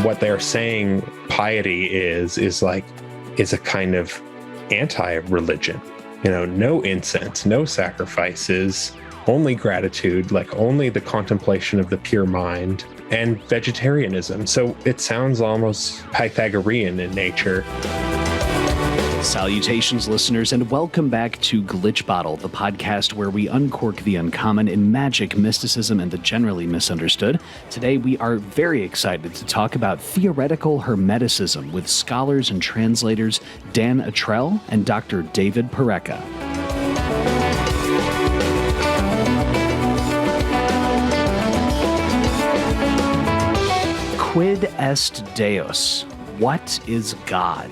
What they're saying piety is a kind of anti-religion. No incense, no sacrifices, only gratitude, like only the contemplation of the pure mind, and vegetarianism. So it sounds almost Pythagorean in nature. Salutations, listeners, and welcome back to Glitch Bottle, the podcast where we uncork the uncommon in magic, mysticism, and the generally misunderstood. Today, we are very excited to talk about theoretical hermeticism with scholars and translators Dan Attrell and Dr. David Porreca. Quid est Deus? What is God?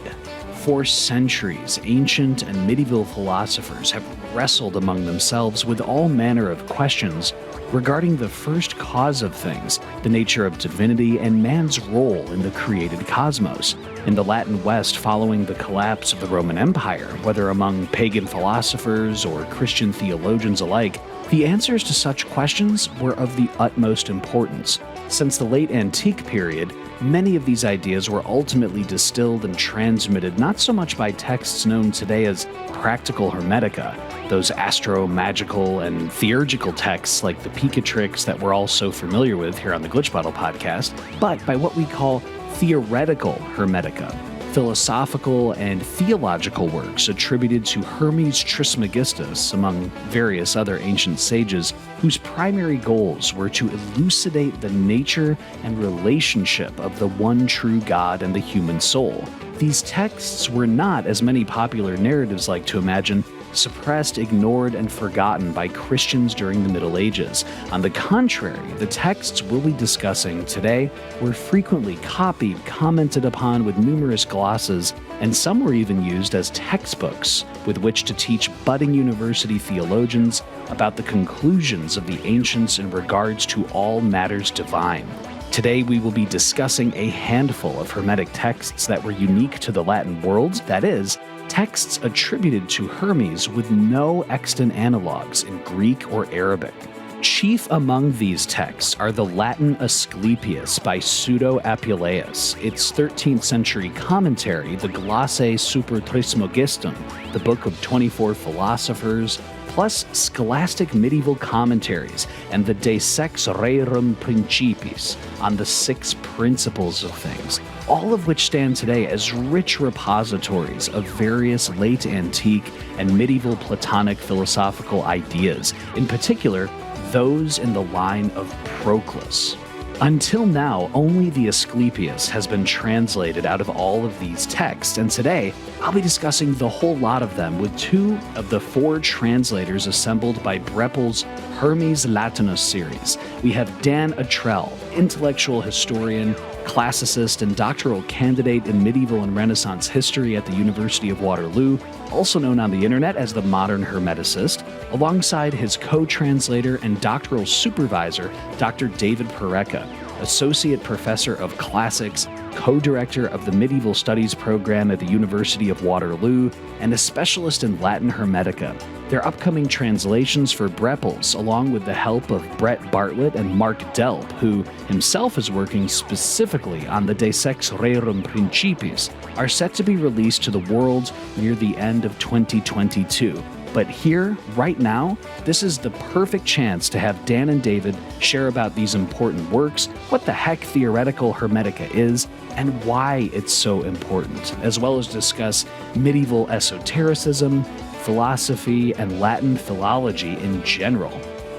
For centuries, ancient and medieval philosophers have wrestled among themselves with all manner of questions regarding the first cause of things, the nature of divinity, and man's role in the created cosmos. In the Latin West, following the collapse of the Roman Empire, whether among pagan philosophers or Christian theologians alike, the answers to such questions were of the utmost importance. Since the late antique period, many of these ideas were ultimately distilled and transmitted not so much by texts known today as practical Hermetica, those astro-magical and theurgical texts like the Picatrix that we're all so familiar with here on the Glitch Bottle podcast, but by what we call theoretical Hermetica, philosophical and theological works attributed to Hermes Trismegistus, among various other ancient sages, whose primary goals were to elucidate the nature and relationship of the one true God and the human soul. These texts were not, as many popular narratives like to imagine, suppressed, ignored, and forgotten by Christians during the Middle Ages. On the contrary, the texts we'll be discussing today were frequently copied, commented upon with numerous glosses, and some were even used as textbooks with which to teach budding university theologians about the conclusions of the ancients in regards to all matters divine. Today, we will be discussing a handful of Hermetic texts that were unique to the Latin world, that is, texts attributed to Hermes with no extant analogs in Greek or Arabic. Chief among these texts are the Latin Asclepius by Pseudo-Apuleius, its 13th century commentary, the Glossae Super Trismegistum, the Book of 24 Philosophers, plus scholastic medieval commentaries, and the De Sex Rerum Principis on the 6 principles of things, all of which stand today as rich repositories of various late antique and medieval Platonic philosophical ideas, in particular, those in the line of Proclus. Until now, only the Asclepius has been translated out of all of these texts, and today I'll be discussing the whole lot of them with 2 of the 4 translators assembled by Breppel's Hermes Latinus series. We have Dan Attrell, intellectual historian, classicist, and doctoral candidate in medieval and Renaissance history at the University of Waterloo, also known on the internet as the Modern Hermeticist, alongside his co-translator and doctoral supervisor, Dr. David Porreca, associate professor of classics, co-director of the Medieval Studies program at the University of Waterloo, and a specialist in Latin Hermetica. Their upcoming translations for Breppels, along with the help of Brett Bartlett and Mark Delp, who himself is working specifically on the De Sex Rerum Principis, are set to be released to the world near the end of 2022. But here, right now, this is the perfect chance to have Dan and David share about these important works, what the heck theoretical Hermetica is, and why it's so important, as well as discuss medieval esotericism, philosophy, and Latin philology in general.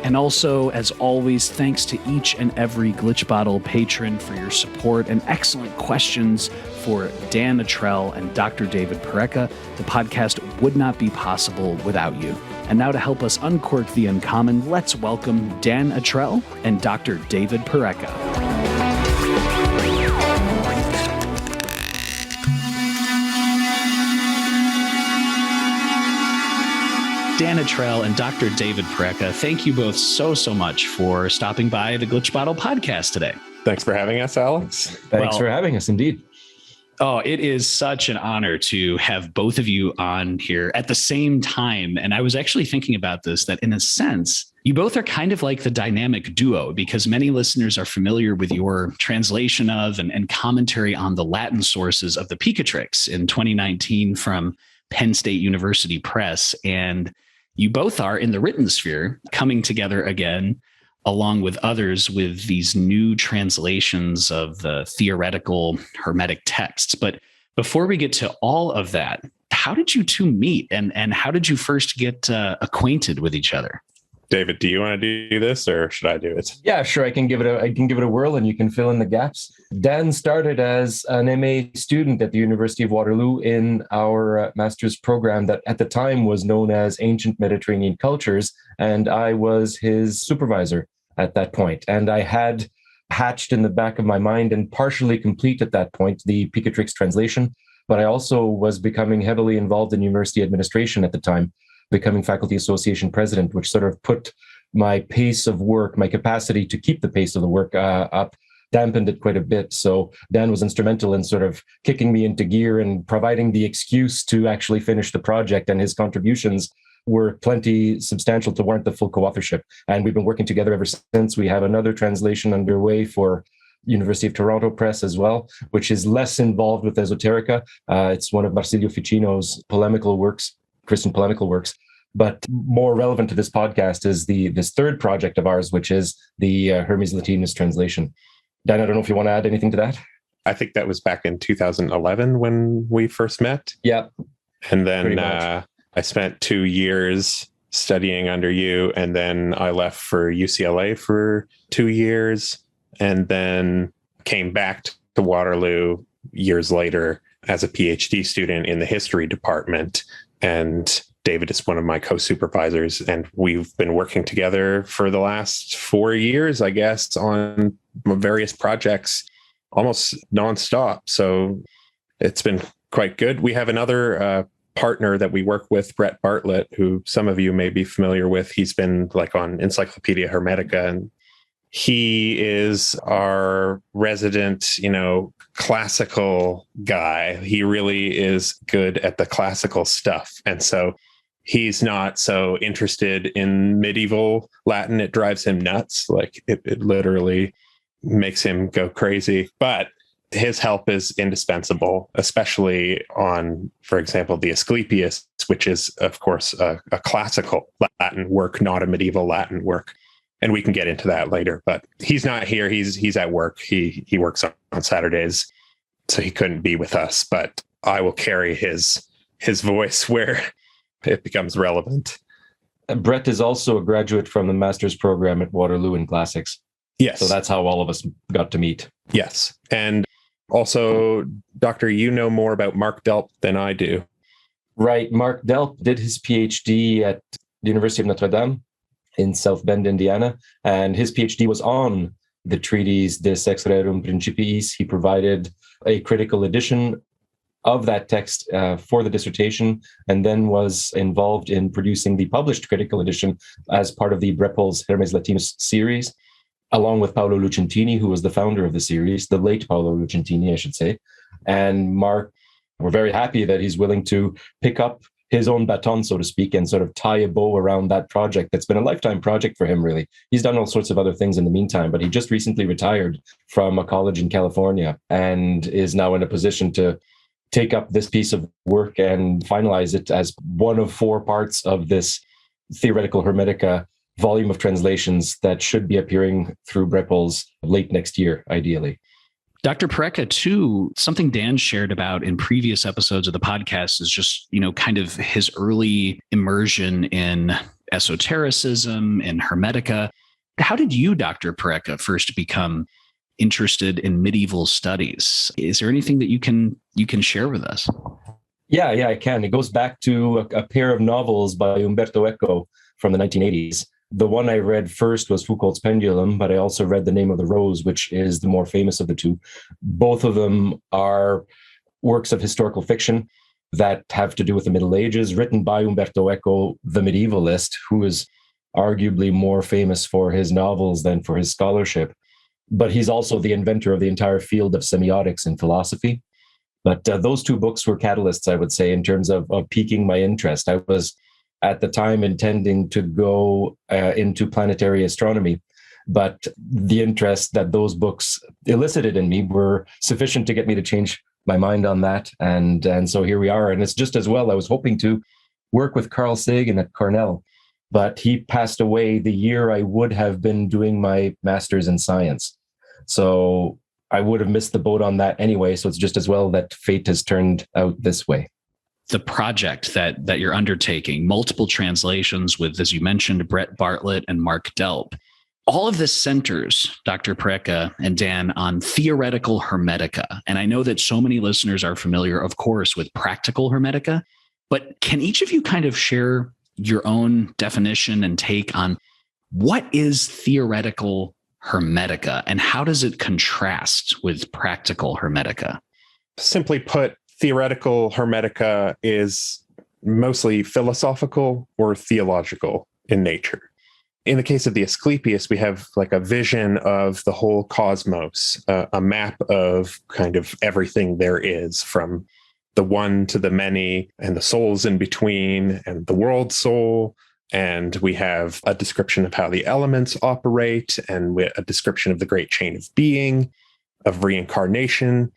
And also, as always, thanks to each and every Glitch Bottle patron for your support and excellent questions for Dan Attrell and Dr. David Porreca. The podcast would not be possible without you. And now to help us uncork the uncommon, let's welcome Dan Attrell and Dr. David Porreca. Dan Attrell and Dr. David Porreca, thank you both so much for stopping by the Glitch Bottle podcast today. Thanks for having us, Alex. Thanks for having us, indeed. Oh, it is such an honor to have both of you on here at the same time. And I was actually thinking about this, that in a sense, You both are kind of like the dynamic duo because many listeners are familiar with your translation of and commentary on the Latin sources of the Picatrix in 2019 from Penn State University Press. And you both are in the written sphere coming together again, along with others with these new translations of the theoretical Hermetic texts. But before we get to all of that, how did you two meet and how did you first get acquainted with each other? David, do you want to do this or should I do it? Yeah, sure. I can give it a whirl and you can fill in the gaps. Dan started as an MA student at the University of Waterloo in our master's program that at the time was known as Ancient Mediterranean Cultures. And I was his supervisor at that point. And I had hatched in the back of my mind and partially complete at that point the Picatrix translation. But I also was becoming heavily involved in university administration at the time, becoming faculty association president, which sort of put my pace of work, my capacity to keep the pace of the work up, dampened it quite a bit. So Dan was instrumental in sort of kicking me into gear and providing the excuse to actually finish the project. And his contributions were plenty substantial to warrant the full co-authorship. And we've been working together ever since. We have another translation underway for University of Toronto Press as well, which is less involved with esoterica. It's one of Marsilio Ficino's polemical works, Christian polemical works. But more relevant to this podcast is this third project of ours, which is the Hermes Latinus translation. Dan, I don't know if you want to add anything to that. I think that was back in 2011 when we first met. Yeah. And then I spent 2 years studying under you, and then I left for UCLA for 2 years, and then came back to Waterloo years later as a PhD student in the history department. And David is one of my co-supervisors, and we've been working together for the last 4 years, I guess, on various projects almost nonstop. So it's been quite good. We have another partner that we work with, Brett Bartlett, who some of you may be familiar with. He's been like on Encyclopedia Hermetica, and he is our resident, classical guy. He really is good at the classical stuff. And so he's not so interested in medieval Latin. It drives him nuts. Like it literally makes him go crazy. But his help is indispensable, especially on, for example, the Asclepius, which is, of course, a classical Latin work, not a medieval Latin work. And we can get into that later. But he's not here. He's at work. He works on Saturdays, so he couldn't be with us. But I will carry his voice where it becomes relevant. Brett is also a graduate from the master's program at Waterloo in classics. Yes. So that's how all of us got to meet. Yes. And also, Doctor, you know more about Mark Delp than I do. Right. Mark Delp did his PhD at the University of Notre Dame in South Bend, Indiana. And his PhD was on the treatise De Sex Rerum Principiis. He provided a critical edition of that text for the dissertation, and then was involved in producing the published critical edition as part of the Breppel's Hermes Latinus series, along with Paolo Lucentini, who was the founder of the series, the late Paolo Lucentini, I should say. And Mark, we're very happy that he's willing to pick up his own baton, so to speak, and sort of tie a bow around that project. That's been a lifetime project for him, really. He's done all sorts of other things in the meantime, but he just recently retired from a college in California and is now in a position to take up this piece of work and finalize it as one of 4 parts of this theoretical Hermetica volume of translations that should be appearing through Breppel's late next year, ideally. Dr. Porreca, too, something Dan shared about in previous episodes of the podcast is just, kind of his early immersion in esotericism and Hermetica. How did you, Dr. Porreca, first become interested in medieval studies? Is there anything that you can share with us? Yeah, I can. It goes back to a pair of novels by Umberto Eco from the 1980s. The one I read first was Foucault's Pendulum, but I also read The Name of the Rose, which is the more famous of the two. Both of them are works of historical fiction that have to do with the Middle Ages, written by Umberto Eco, the medievalist, who is arguably more famous for his novels than for his scholarship. But he's also the inventor of the entire field of semiotics in philosophy. But those 2 books were catalysts, I would say, in terms of piquing my interest. I was at the time intending to go into planetary astronomy. But the interest that those books elicited in me were sufficient to get me to change my mind on that. And so here we are. And it's just as well, I was hoping to work with Carl Sagan at Cornell, but he passed away the year I would have been doing my master's in science. So I would have missed the boat on that anyway. So it's just as well that fate has turned out this way. The project that you're undertaking, multiple translations with, as you mentioned, Brett Bartlett and Mark Delp. All of this centers, Dr. Porreca and Dan, on theoretical Hermetica. And I know that so many listeners are familiar, of course, with practical Hermetica, but can each of you kind of share your own definition and take on what is theoretical Hermetica and how does it contrast with practical Hermetica? Simply put, theoretical Hermetica is mostly philosophical or theological in nature. In the case of the Asclepius, we have like a vision of the whole cosmos, a map of kind of everything there is, from the one to the many and the souls in between and the world soul. And we have a description of how the elements operate and a description of the great chain of being, of reincarnation,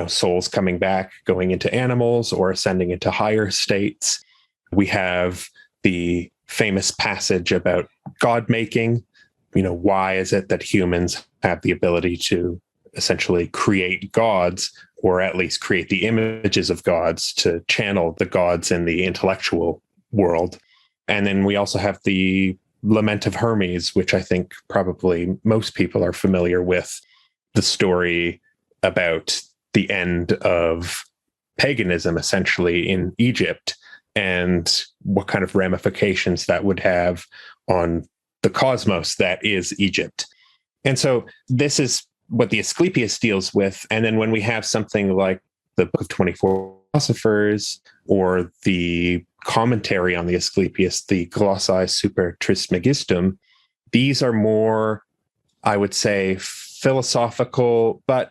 souls coming back, going into animals or ascending into higher states. We have the famous passage about God making. Why is it that humans have the ability to essentially create gods, or at least create the images of gods, to channel the gods in the intellectual world? And then we also have the Lament of Hermes, which I think probably most people are familiar with, the story about the end of paganism, essentially, in Egypt, and what kind of ramifications that would have on the cosmos that is Egypt. And so this is what the Asclepius deals with. And then when we have something like the Book of 24 Philosophers or the commentary on the Asclepius, the Glossae Super Trismegistum, these are more, I would say, philosophical, but,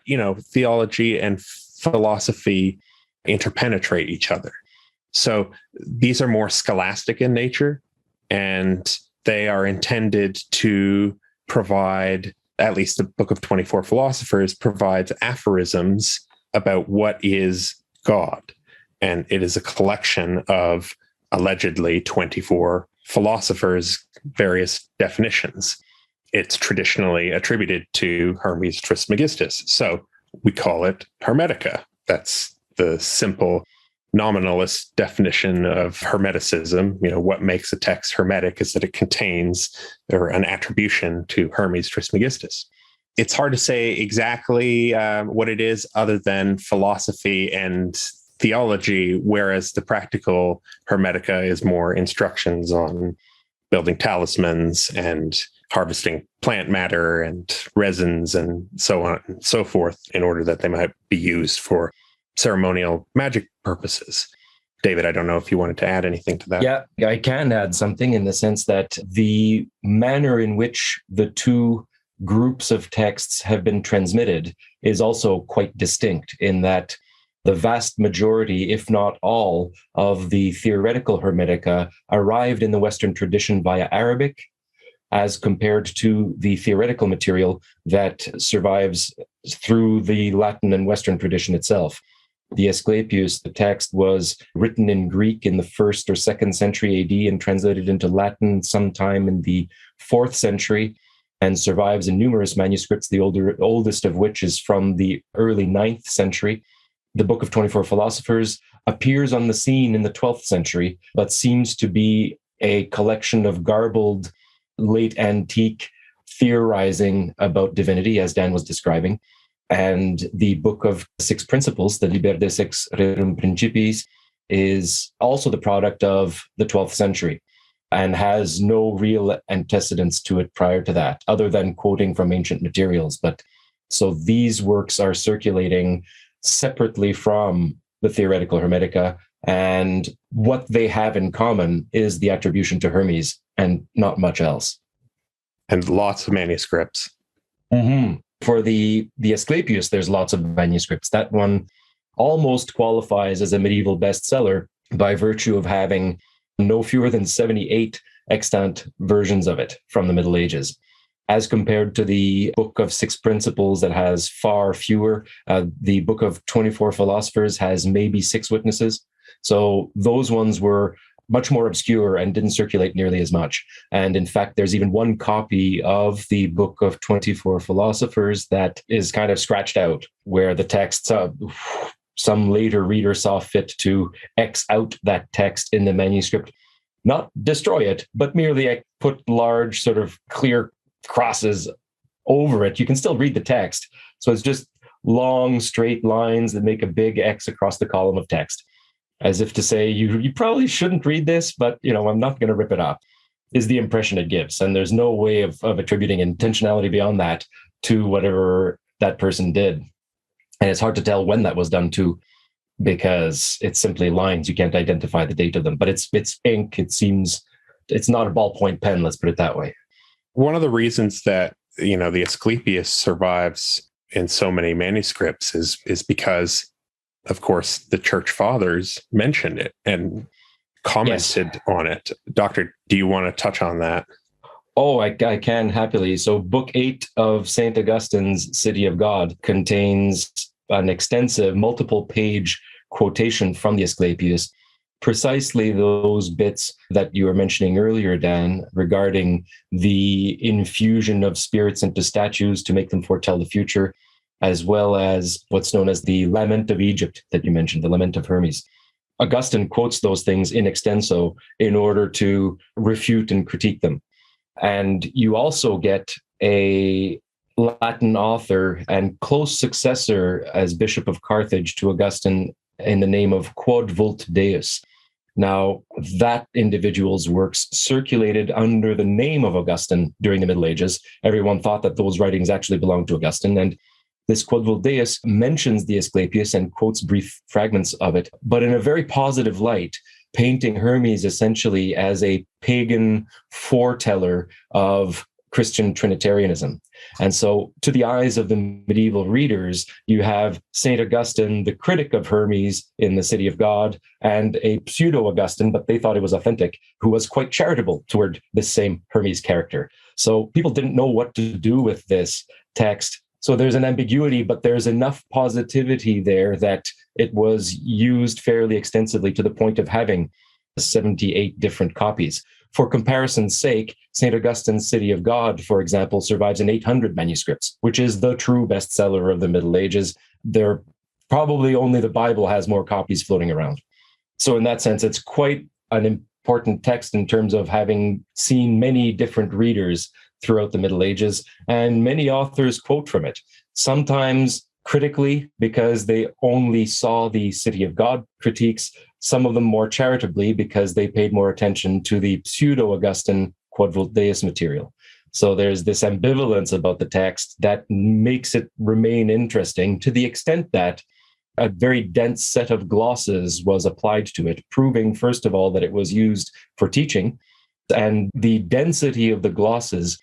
theology and philosophy interpenetrate each other. So these are more scholastic in nature, and they are intended to provide, at least the Book of 24 Philosophers provides aphorisms about what is God. And it is a collection of allegedly 24 philosophers' various definitions. It's traditionally attributed to Hermes Trismegistus. So we call it Hermetica. That's the simple nominalist definition of Hermeticism. What makes a text Hermetic is that it contains or an attribution to Hermes Trismegistus. It's hard to say exactly what it is other than philosophy and theology, whereas the practical Hermetica is more instructions on building talismans and harvesting plant matter and resins and so on and so forth in order that they might be used for ceremonial magic purposes. David, I don't know if you wanted to add anything to that. Yeah, I can add something in the sense that the manner in which the two groups of texts have been transmitted is also quite distinct, in that the vast majority, if not all, of the theoretical Hermetica arrived in the Western tradition via Arabic, as compared to the theoretical material that survives through the Latin and Western tradition itself. The Asclepius, the text, was written in Greek in the 1st or 2nd century AD and translated into Latin sometime in the 4th century, and survives in numerous manuscripts, the oldest of which is from the early 9th century. The Book of 24 Philosophers appears on the scene in the 12th century, but seems to be a collection of garbled, late antique theorizing about divinity, as Dan was describing. And the Book of Six Principles, the Liber de Sex Rerum Principiis, is also the product of the 12th century and has no real antecedents to it prior to that, other than quoting from ancient materials. But so these works are circulating separately from the theoretical Hermetica, and what they have in common is the attribution to Hermes and not much else. And lots of manuscripts. Mm-hmm. For the Asclepius, there's lots of manuscripts. That one almost qualifies as a medieval bestseller by virtue of having no fewer than 78 extant versions of it from the Middle Ages, as compared to the Book of Six Principles that has far fewer. The Book of 24 Philosophers has maybe 6 witnesses. So those ones were much more obscure and didn't circulate nearly as much. And in fact, there's even one copy of the Book of 24 Philosophers that is kind of scratched out, where the text, some later reader saw fit to X out that text in the manuscript, not destroy it, but merely put large sort of clear crosses over it. You can still read the text. So it's just long, straight lines that make a big X across the column of text, as if to say, you probably shouldn't read this, but I'm not going to rip it up, is the impression it gives. And there's no way of attributing intentionality beyond that to whatever that person did. And it's hard to tell when that was done too, because it's simply lines. You can't identify the date of them, but it's ink. It seems it's not a ballpoint pen, let's put it that way. One of the reasons that, the Asclepius survives in so many manuscripts is because, of course, the church fathers mentioned it and commented on it. Doctor, do you want to touch on that? Oh, I can happily. So Book 8 of St. Augustine's City of God contains an extensive multiple-page quotation from the Asclepius, precisely those bits that you were mentioning earlier, Dan, regarding the infusion of spirits into statues to make them foretell the future, as well as what's known as the Lament of Egypt that you mentioned, the Lament of Hermes. Augustine quotes those things in extenso in order to refute and critique them. And you also get a Latin author and close successor as Bishop of Carthage to Augustine in the name of Quod Vult Deus. Now, that individual's works circulated under the name of Augustine during the Middle Ages. Everyone thought that those writings actually belonged to Augustine. And this Quod Vult Deus mentions the Asclepius and quotes brief fragments of it, but in a very positive light, painting Hermes essentially as a pagan foreteller of Christian Trinitarianism. And so to the eyes of the medieval readers, you have St. Augustine, the critic of Hermes in the City of God, and a pseudo-Augustine, but they thought it was authentic, who was quite charitable toward this same Hermes character. So people didn't know what to do with this text. So there's an ambiguity, but there's enough positivity there that it was used fairly extensively to the point of having 78 different copies. For comparison's sake, St. Augustine's City of God, for example, survives in 800 manuscripts, which is the true bestseller of the Middle Ages. There probably only the Bible has more copies floating around. So in that sense, it's quite an important text in terms of having seen many different readers throughout the Middle Ages, and many authors quote from it, sometimes critically because they only saw the City of God critiques, some of them more charitably because they paid more attention to the pseudo-Augustine Quod Vult Deus material. So there's this ambivalence about the text that makes it remain interesting to the extent that a very dense set of glosses was applied to it, proving, first of all, that it was used for teaching. And the density of the glosses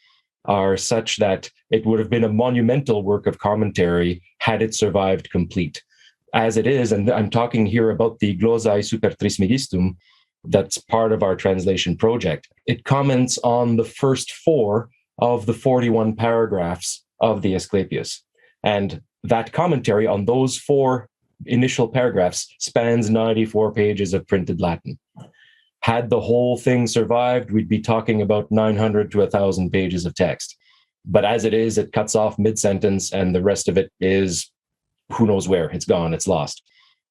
are such that it would have been a monumental work of commentary had it survived complete. As it is, and I'm talking here about the Glosae Super Trismegistum, that's part of our translation project. It comments on the first 4 of the 41 paragraphs of the Asclepius. And that commentary on those 4 initial paragraphs spans 94 pages of printed Latin. Had the whole thing survived, we'd be talking about 900 to 1,000 pages of text. But as it is, it cuts off mid-sentence, and the rest of it is who knows where. It's gone, it's lost.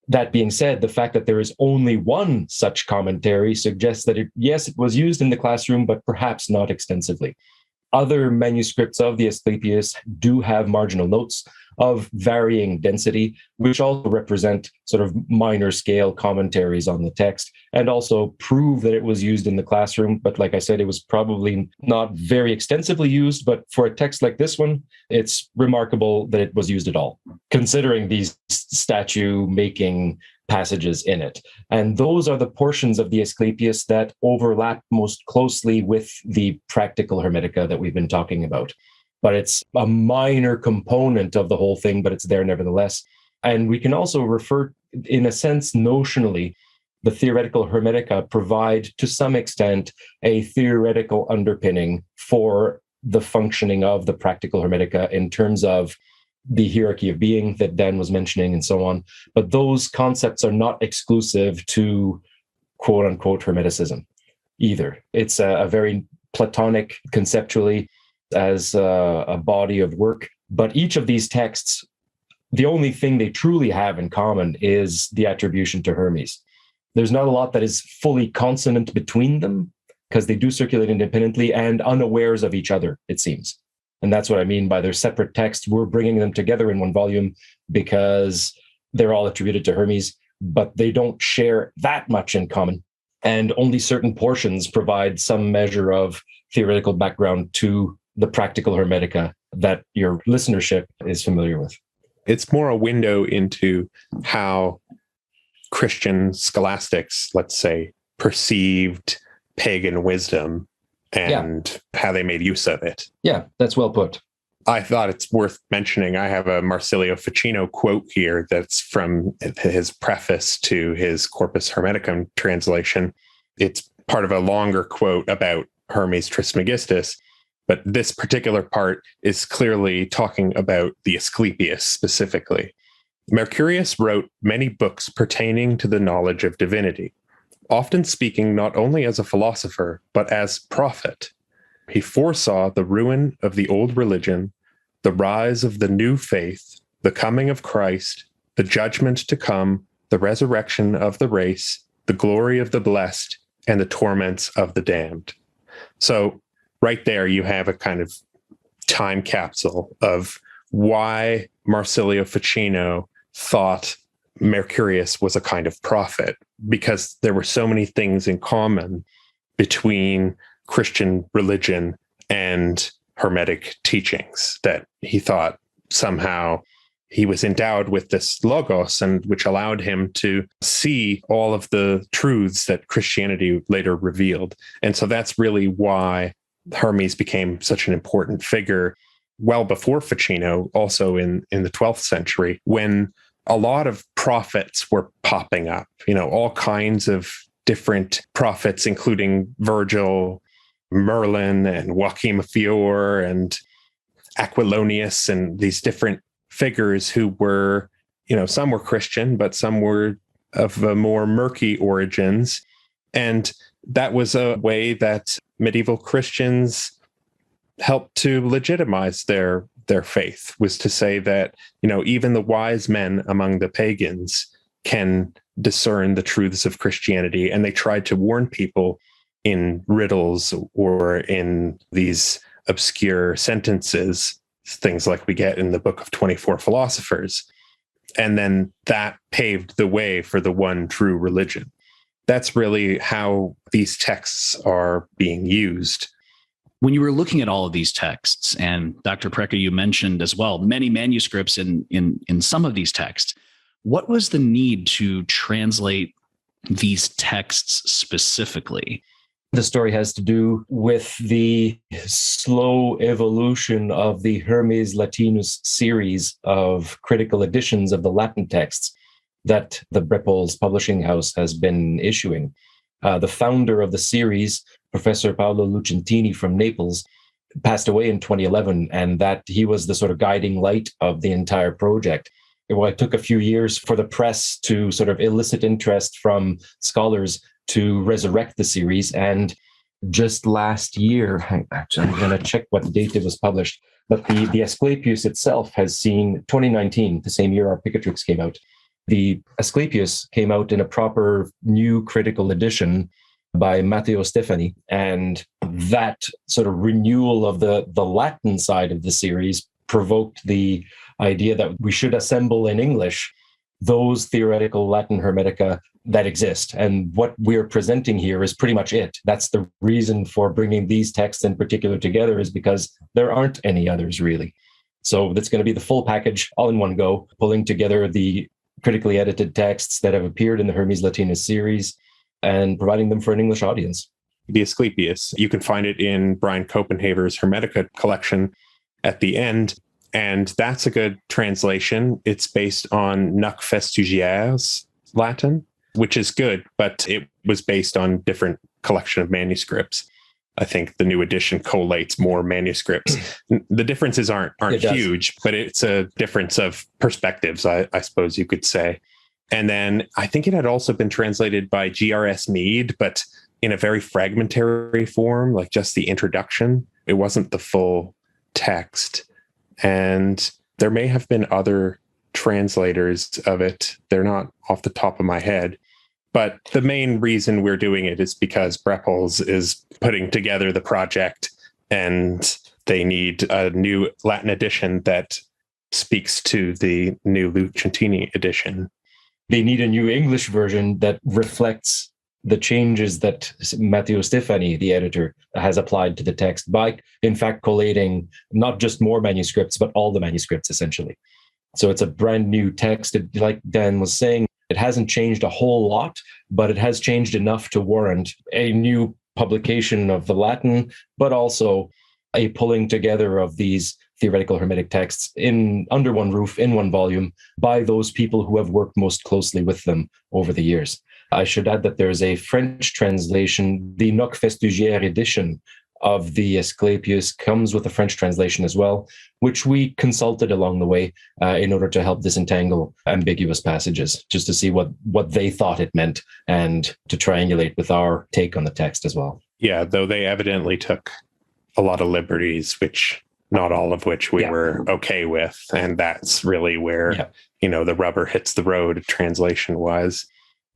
That being said, the fact that there is only one such commentary suggests that it was used in the classroom, but perhaps not extensively. Other manuscripts of the Asclepius do have marginal notes of varying density, which also represent sort of minor scale commentaries on the text and also prove that it was used in the classroom. But like I said, it was probably not very extensively used, but for a text like this one, it's remarkable that it was used at all, considering these statue making passages in it. And those are the portions of the Asclepius that overlap most closely with the practical Hermetica that we've been talking about. But it's a minor component of the whole thing, but it's there nevertheless. And we can also refer, in a sense, notionally, the theoretical Hermetica provide, to some extent, a theoretical underpinning for the functioning of the practical Hermetica in terms of the hierarchy of being that Dan was mentioning and so on. But those concepts are not exclusive to quote unquote Hermeticism either. It's a very Platonic conceptually as a body of work. But each of these texts, the only thing they truly have in common is the attribution to Hermes. There's not a lot that is fully consonant between them because they do circulate independently and unawares of each other, it seems. And that's what I mean by their separate texts. We're bringing them together in one volume because they're all attributed to Hermes, but they don't share that much in common. And only certain portions provide some measure of theoretical background to the practical Hermetica that your listenership is familiar with. It's more a window into how Christian scholastics, let's say, perceived pagan wisdom and how they made use of it. Yeah, that's well put. I thought it's worth mentioning. I have a Marsilio Ficino quote here that's from his preface to his Corpus Hermeticum translation. It's part of a longer quote about Hermes Trismegistus, but this particular part is clearly talking about the Asclepius specifically. Mercurius wrote many books pertaining to the knowledge of divinity, often speaking not only as a philosopher, but as prophet. He foresaw the ruin of the old religion, the rise of the new faith, the coming of Christ, the judgment to come, the resurrection of the race, the glory of the blessed, and the torments of the damned. So right there, you have a kind of time capsule of why Marsilio Ficino thought Mercurius was a kind of prophet, because there were so many things in common between Christian religion and Hermetic teachings that he thought somehow he was endowed with this logos, and which allowed him to see all of the truths that Christianity later revealed. And so that's really why Hermes became such an important figure well before Ficino, also in the 12th century, when a lot of prophets were popping up, all kinds of different prophets, including Virgil, Merlin, and Joachim of Fior, and Aquilonius, and these different figures who were, some were Christian, but some were of more murky origins. And that was a way that medieval Christians helped to legitimize their faith, was to say that, even the wise men among the pagans can discern the truths of Christianity. And they tried to warn people in riddles or in these obscure sentences, things like we get in the book of 24 philosophers. And then that paved the way for the one true religion. That's really how these texts are being used. When you were looking at all of these texts, and Dr. Porreca, you mentioned as well, many manuscripts in some of these texts, what was the need to translate these texts specifically? The story has to do with the slow evolution of the Hermes Latinus series of critical editions of the Latin texts that the Brepols publishing house has been issuing. The founder of the series, Professor Paolo Lucentini from Naples, passed away in 2011, and that he was the sort of guiding light of the entire project. It took a few years for the press to sort of elicit interest from scholars to resurrect the series. And just last year, actually, I'm going to check what date it was published, but the Asclepius itself has seen 2019, the same year our Picatrix came out. The Asclepius came out in a proper new critical edition by Matteo Stefani. And that sort of renewal of the Latin side of the series provoked the idea that we should assemble in English those theoretical Latin Hermetica that exist. And what we're presenting here is pretty much it. That's the reason for bringing these texts in particular together, is because there aren't any others really. So that's going to be the full package all in one go, pulling together the critically edited texts that have appeared in the Hermes Latinus series and providing them for an English audience. The Asclepius, you can find it in Brian Copenhaver's Hermetica collection at the end. And that's a good translation. It's based on Nuc Festugiaires Latin. which is good, but it was based on different collection of manuscripts. I think the new edition collates more manuscripts. The differences aren't huge, but it's a difference of perspectives, I suppose you could say. And then I think it had also been translated by G.R.S. Mead, but in a very fragmentary form, like just the introduction. It wasn't the full text. And there may have been other translators of it. They're not off the top of my head. But the main reason we're doing it is because Brepols is putting together the project, and they need a new Latin edition that speaks to the new Lucentini edition. They need a new English version that reflects the changes that Matteo Stefani, the editor, has applied to the text by, in fact, collating not just more manuscripts, but all the manuscripts, essentially. So it's a brand new text. Like Dan was saying, it hasn't changed a whole lot, but it has changed enough to warrant a new publication of the Latin, but also a pulling together of these theoretical Hermetic texts under one roof, in one volume, by those people who have worked most closely with them over the years. I should add that there's a French translation, the Noc Festugière edition of the Asclepius comes with a French translation as well, which we consulted along the way in order to help disentangle ambiguous passages, just to see what they thought it meant and to triangulate with our take on the text as well. Yeah, though they evidently took a lot of liberties, which not all of which we were okay with. And that's really where, the rubber hits the road translation-wise.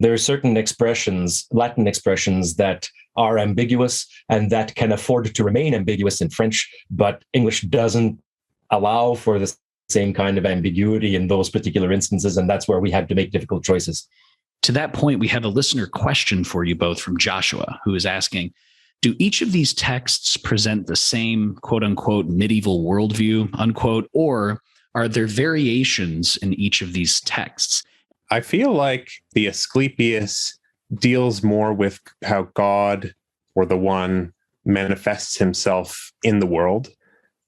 There are certain expressions, Latin expressions, that are ambiguous and that can afford to remain ambiguous in French, but English doesn't allow for the same kind of ambiguity in those particular instances, and that's where we had to make difficult choices. To that point, we have a listener question for you both from Joshua, who is asking, do each of these texts present the same quote-unquote medieval worldview, unquote, or are there variations in each of these texts? I feel like the Asclepius deals more with how God, or the One, manifests himself in the world,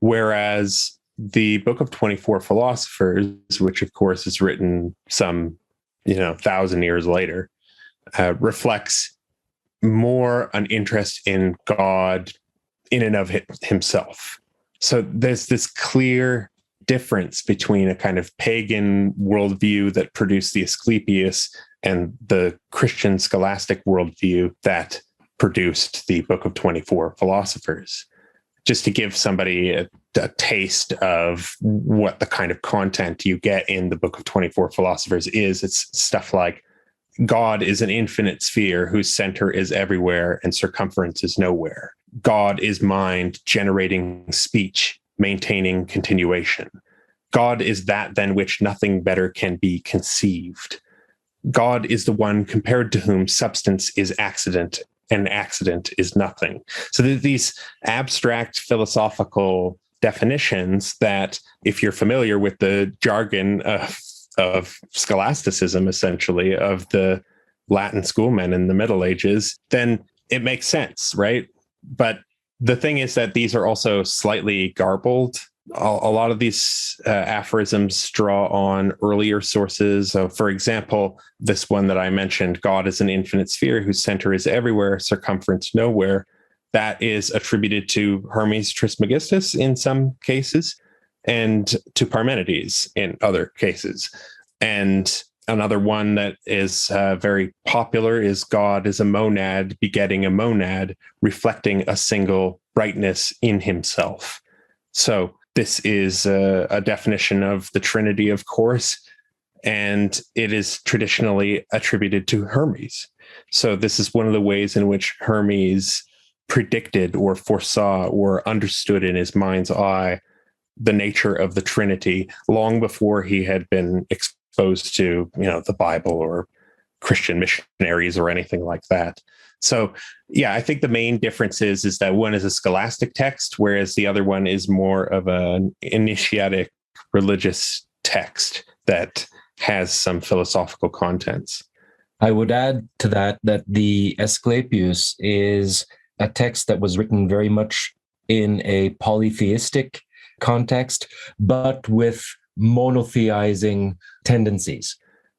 whereas the Book of 24 Philosophers, which of course is written some 1,000 years later, reflects more an interest in God in and of himself. So there's this clear difference between a kind of pagan worldview that produced the Asclepius and the Christian scholastic worldview that produced the Book of 24 Philosophers. Just to give somebody a taste of what the kind of content you get in the Book of 24 Philosophers is, it's stuff like God is an infinite sphere whose center is everywhere and circumference is nowhere. God is mind generating speech, maintaining continuation. God is that than which nothing better can be conceived. God is the one compared to whom substance is accident and accident is nothing. So these abstract philosophical definitions that, if you're familiar with the jargon of scholasticism, essentially, of the Latin schoolmen in the Middle Ages, then it makes sense, right? But the thing is that these are also slightly garbled. A lot of these aphorisms draw on earlier sources. So, for example, this one that I mentioned, God is an infinite sphere whose center is everywhere, circumference nowhere. That is attributed to Hermes Trismegistus in some cases and to Parmenides in other cases. And another one that is very popular is God is a monad begetting a monad, reflecting a single brightness in himself. So this is a definition of the Trinity, of course, and it is traditionally attributed to Hermes. So this is one of the ways in which Hermes predicted or foresaw or understood in his mind's eye the nature of the Trinity long before he had been exposed to, the Bible or Christian missionaries or anything like that. So, I think the main difference is that one is a scholastic text, whereas the other one is more of an initiatic religious text that has some philosophical contents. I would add to that the Asclepius is a text that was written very much in a polytheistic context, but with monotheizing tendencies.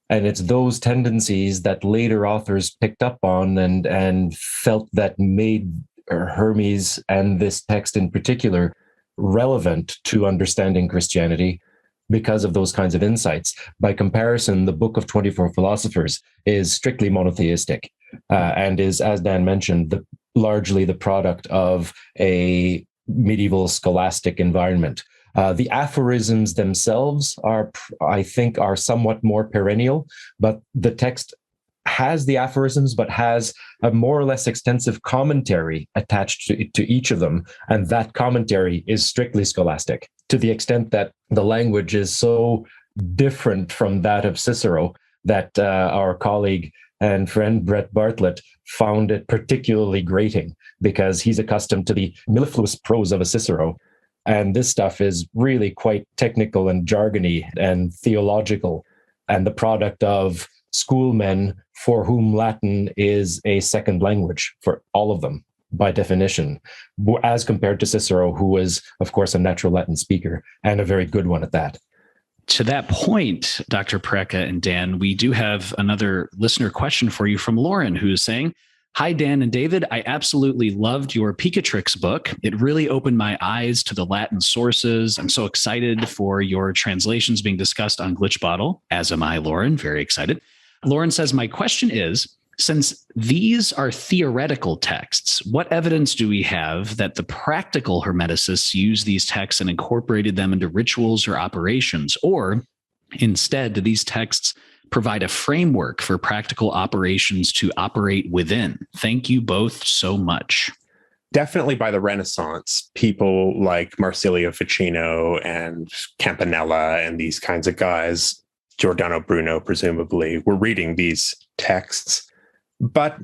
And it's those tendencies that later authors picked up on and felt that made Hermes and this text in particular relevant to understanding Christianity because of those kinds of insights. By comparison, the Book of 24 Philosophers is strictly monotheistic and is, as Dan mentioned, largely the product of a medieval scholastic environment. The aphorisms themselves I think, are somewhat more perennial, but the text has the aphorisms, but has a more or less extensive commentary attached to each of them. And that commentary is strictly scholastic, to the extent that the language is so different from that of Cicero that our colleague and friend Brett Bartlett found it particularly grating, because he's accustomed to the mellifluous prose of a Cicero. And this stuff is really quite technical and jargony and theological, and the product of schoolmen for whom Latin is a second language for all of them, by definition, as compared to Cicero, who was, of course, a natural Latin speaker, and a very good one at that. To that point, Dr. Porreca and Dan, we do have another listener question for you from Lauren, who is saying, "Hi, Dan and David. I absolutely loved your Picatrix book. It really opened my eyes to the Latin sources. I'm so excited for your translations being discussed on Glitch Bottle, as am I, Lauren. Very excited." Lauren says, "My question is, since these are theoretical texts, what evidence do we have that the practical Hermeticists used these texts and incorporated them into rituals or operations? Or instead, do these texts provide a framework for practical operations to operate within? Thank you both so much." Definitely by the Renaissance, people like Marsilio Ficino and Campanella and these kinds of guys, Giordano Bruno presumably, were reading these texts. But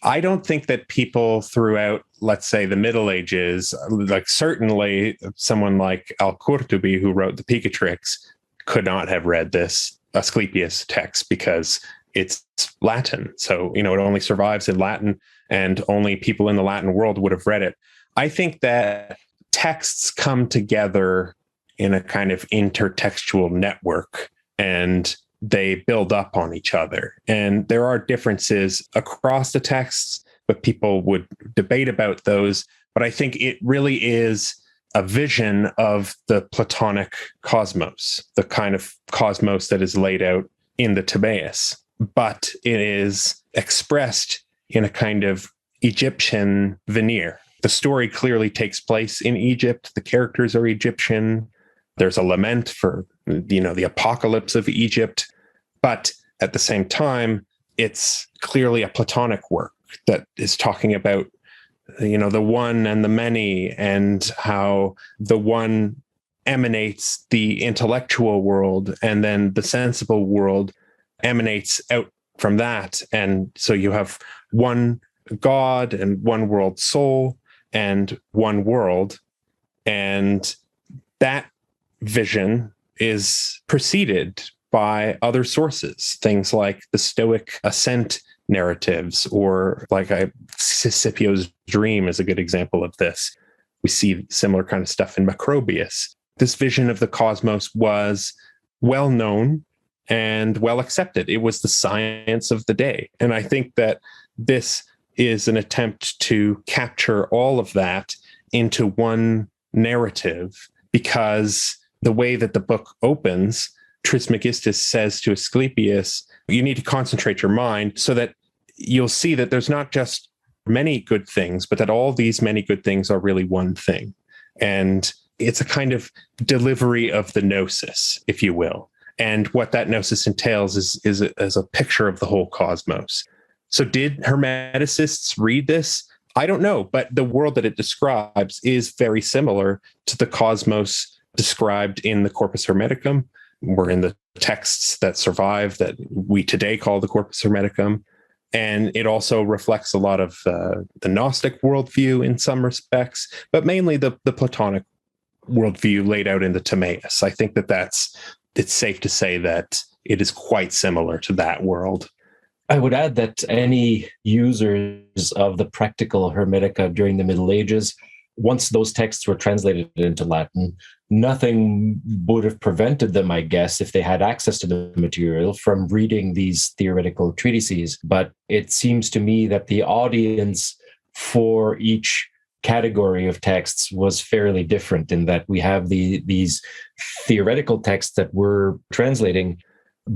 I don't think that people throughout, let's say, the Middle Ages, like certainly someone like Al-Qurtubi, who wrote the Picatrix, could not have read this Asclepius text because it's Latin. So, it only survives in Latin, and only people in the Latin world would have read it. I think that texts come together in a kind of intertextual network, and they build up on each other. And there are differences across the texts, but people would debate about those. But I think it really is a vision of the Platonic cosmos, the kind of cosmos that is laid out in the Timaeus. But it is expressed in a kind of Egyptian veneer. The story clearly takes place in Egypt. The characters are Egyptian. There's a lament for, the apocalypse of Egypt. But at the same time, it's clearly a Platonic work that is talking about, the one and the many, and how the one emanates the intellectual world, and then the sensible world emanates out from that. And so you have one God and one world soul and one world. And that vision is preceded by other sources, things like the Stoic ascent narratives, or like Scipio's dream is a good example of this. We see similar kind of stuff in Macrobius. This vision of the cosmos was well known and well accepted. It was the science of the day. And I think that this is an attempt to capture all of that into one narrative, because the way that the book opens, Trismegistus says to Asclepius, you need to concentrate your mind so that you'll see that there's not just many good things, but that all these many good things are really one thing. And it's a kind of delivery of the gnosis, if you will. And what that gnosis entails is a picture of the whole cosmos. So did Hermeticists read this? I don't know, but the world that it describes is very similar to the cosmos described in the Corpus Hermeticum, or in the texts that survive that we today call the Corpus Hermeticum. And it also reflects a lot of the Gnostic worldview in some respects, but mainly the Platonic worldview laid out in the Timaeus. I think it's safe to say that it is quite similar to that world. I would add that any users of the practical Hermetica during the Middle Ages once those texts were translated into Latin, nothing would have prevented them, I guess, if they had access to the material, from reading these theoretical treatises. But it seems to me that the audience for each category of texts was fairly different, in that we have these theoretical texts that we're translating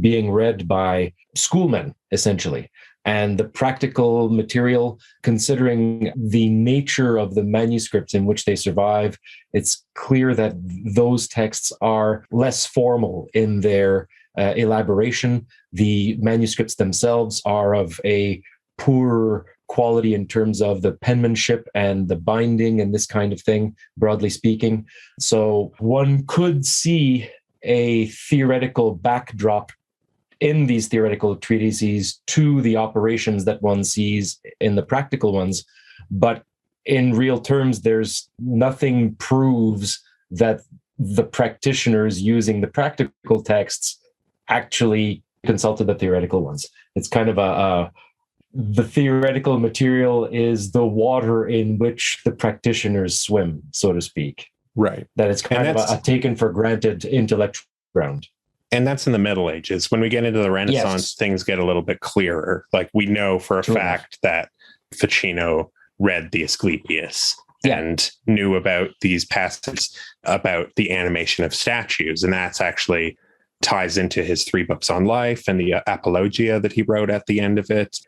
being read by schoolmen, essentially. And the practical material, considering the nature of the manuscripts in which they survive, it's clear that those texts are less formal in their elaboration. The manuscripts themselves are of a poor quality in terms of the penmanship and the binding and this kind of thing, broadly speaking. So one could see a theoretical backdrop in these theoretical treatises to the operations that one sees in the practical ones. But in real terms, there's nothing proves that the practitioners using the practical texts actually consulted the theoretical ones. It's kind of the theoretical material is the water in which the practitioners swim, so to speak. Right. That it's kind of a taken for granted intellectual ground. And that's in the Middle Ages. When we get into the Renaissance, things get a little bit clearer. Like, we know for a fact that Ficino read the Asclepius and knew about these passages about the animation of statues. And that's actually ties into his 3 books on life and the Apologia that he wrote at the end of it.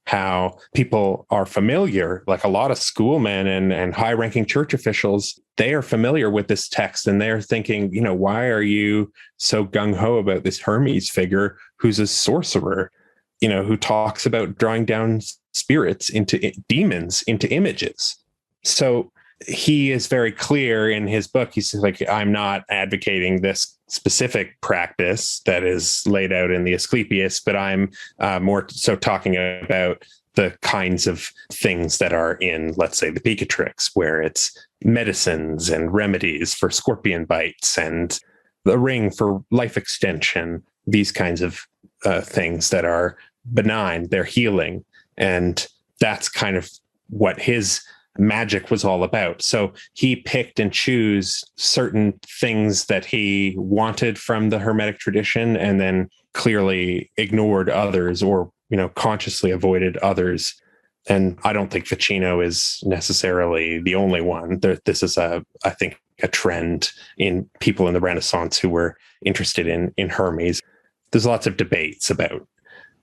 How people are familiar, like a lot of schoolmen and high-ranking church officials, they are familiar with this text, and they're thinking, why are you so gung-ho about this Hermes figure who's a sorcerer, who talks about drawing down spirits demons into images? So he is very clear in his book. He's like, I'm not advocating this specific practice that is laid out in the Asclepius, but I'm more so talking about the kinds of things that are in, let's say, the Picatrix, where it's medicines and remedies for scorpion bites and the ring for life extension, these kinds of things that are benign, they're healing. And that's kind of what his magic was all about. So he picked and chose certain things that he wanted from the Hermetic tradition, and then clearly ignored others, or consciously avoided others. And I don't think Ficino is necessarily the only one. This is I think a trend in people in the Renaissance who were interested in Hermes. There's lots of debates about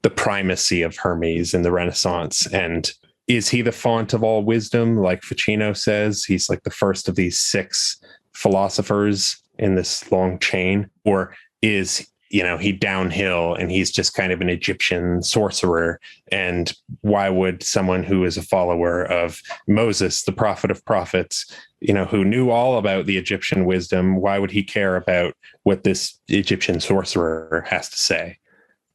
the primacy of Hermes in the Renaissance, and is he the font of all wisdom, like Ficino says? He's like the first of these 6 philosophers in this long chain? Or is, he downhill and he's just kind of an Egyptian sorcerer? And why would someone who is a follower of Moses, the prophet of prophets, who knew all about the Egyptian wisdom, why would he care about what this Egyptian sorcerer has to say?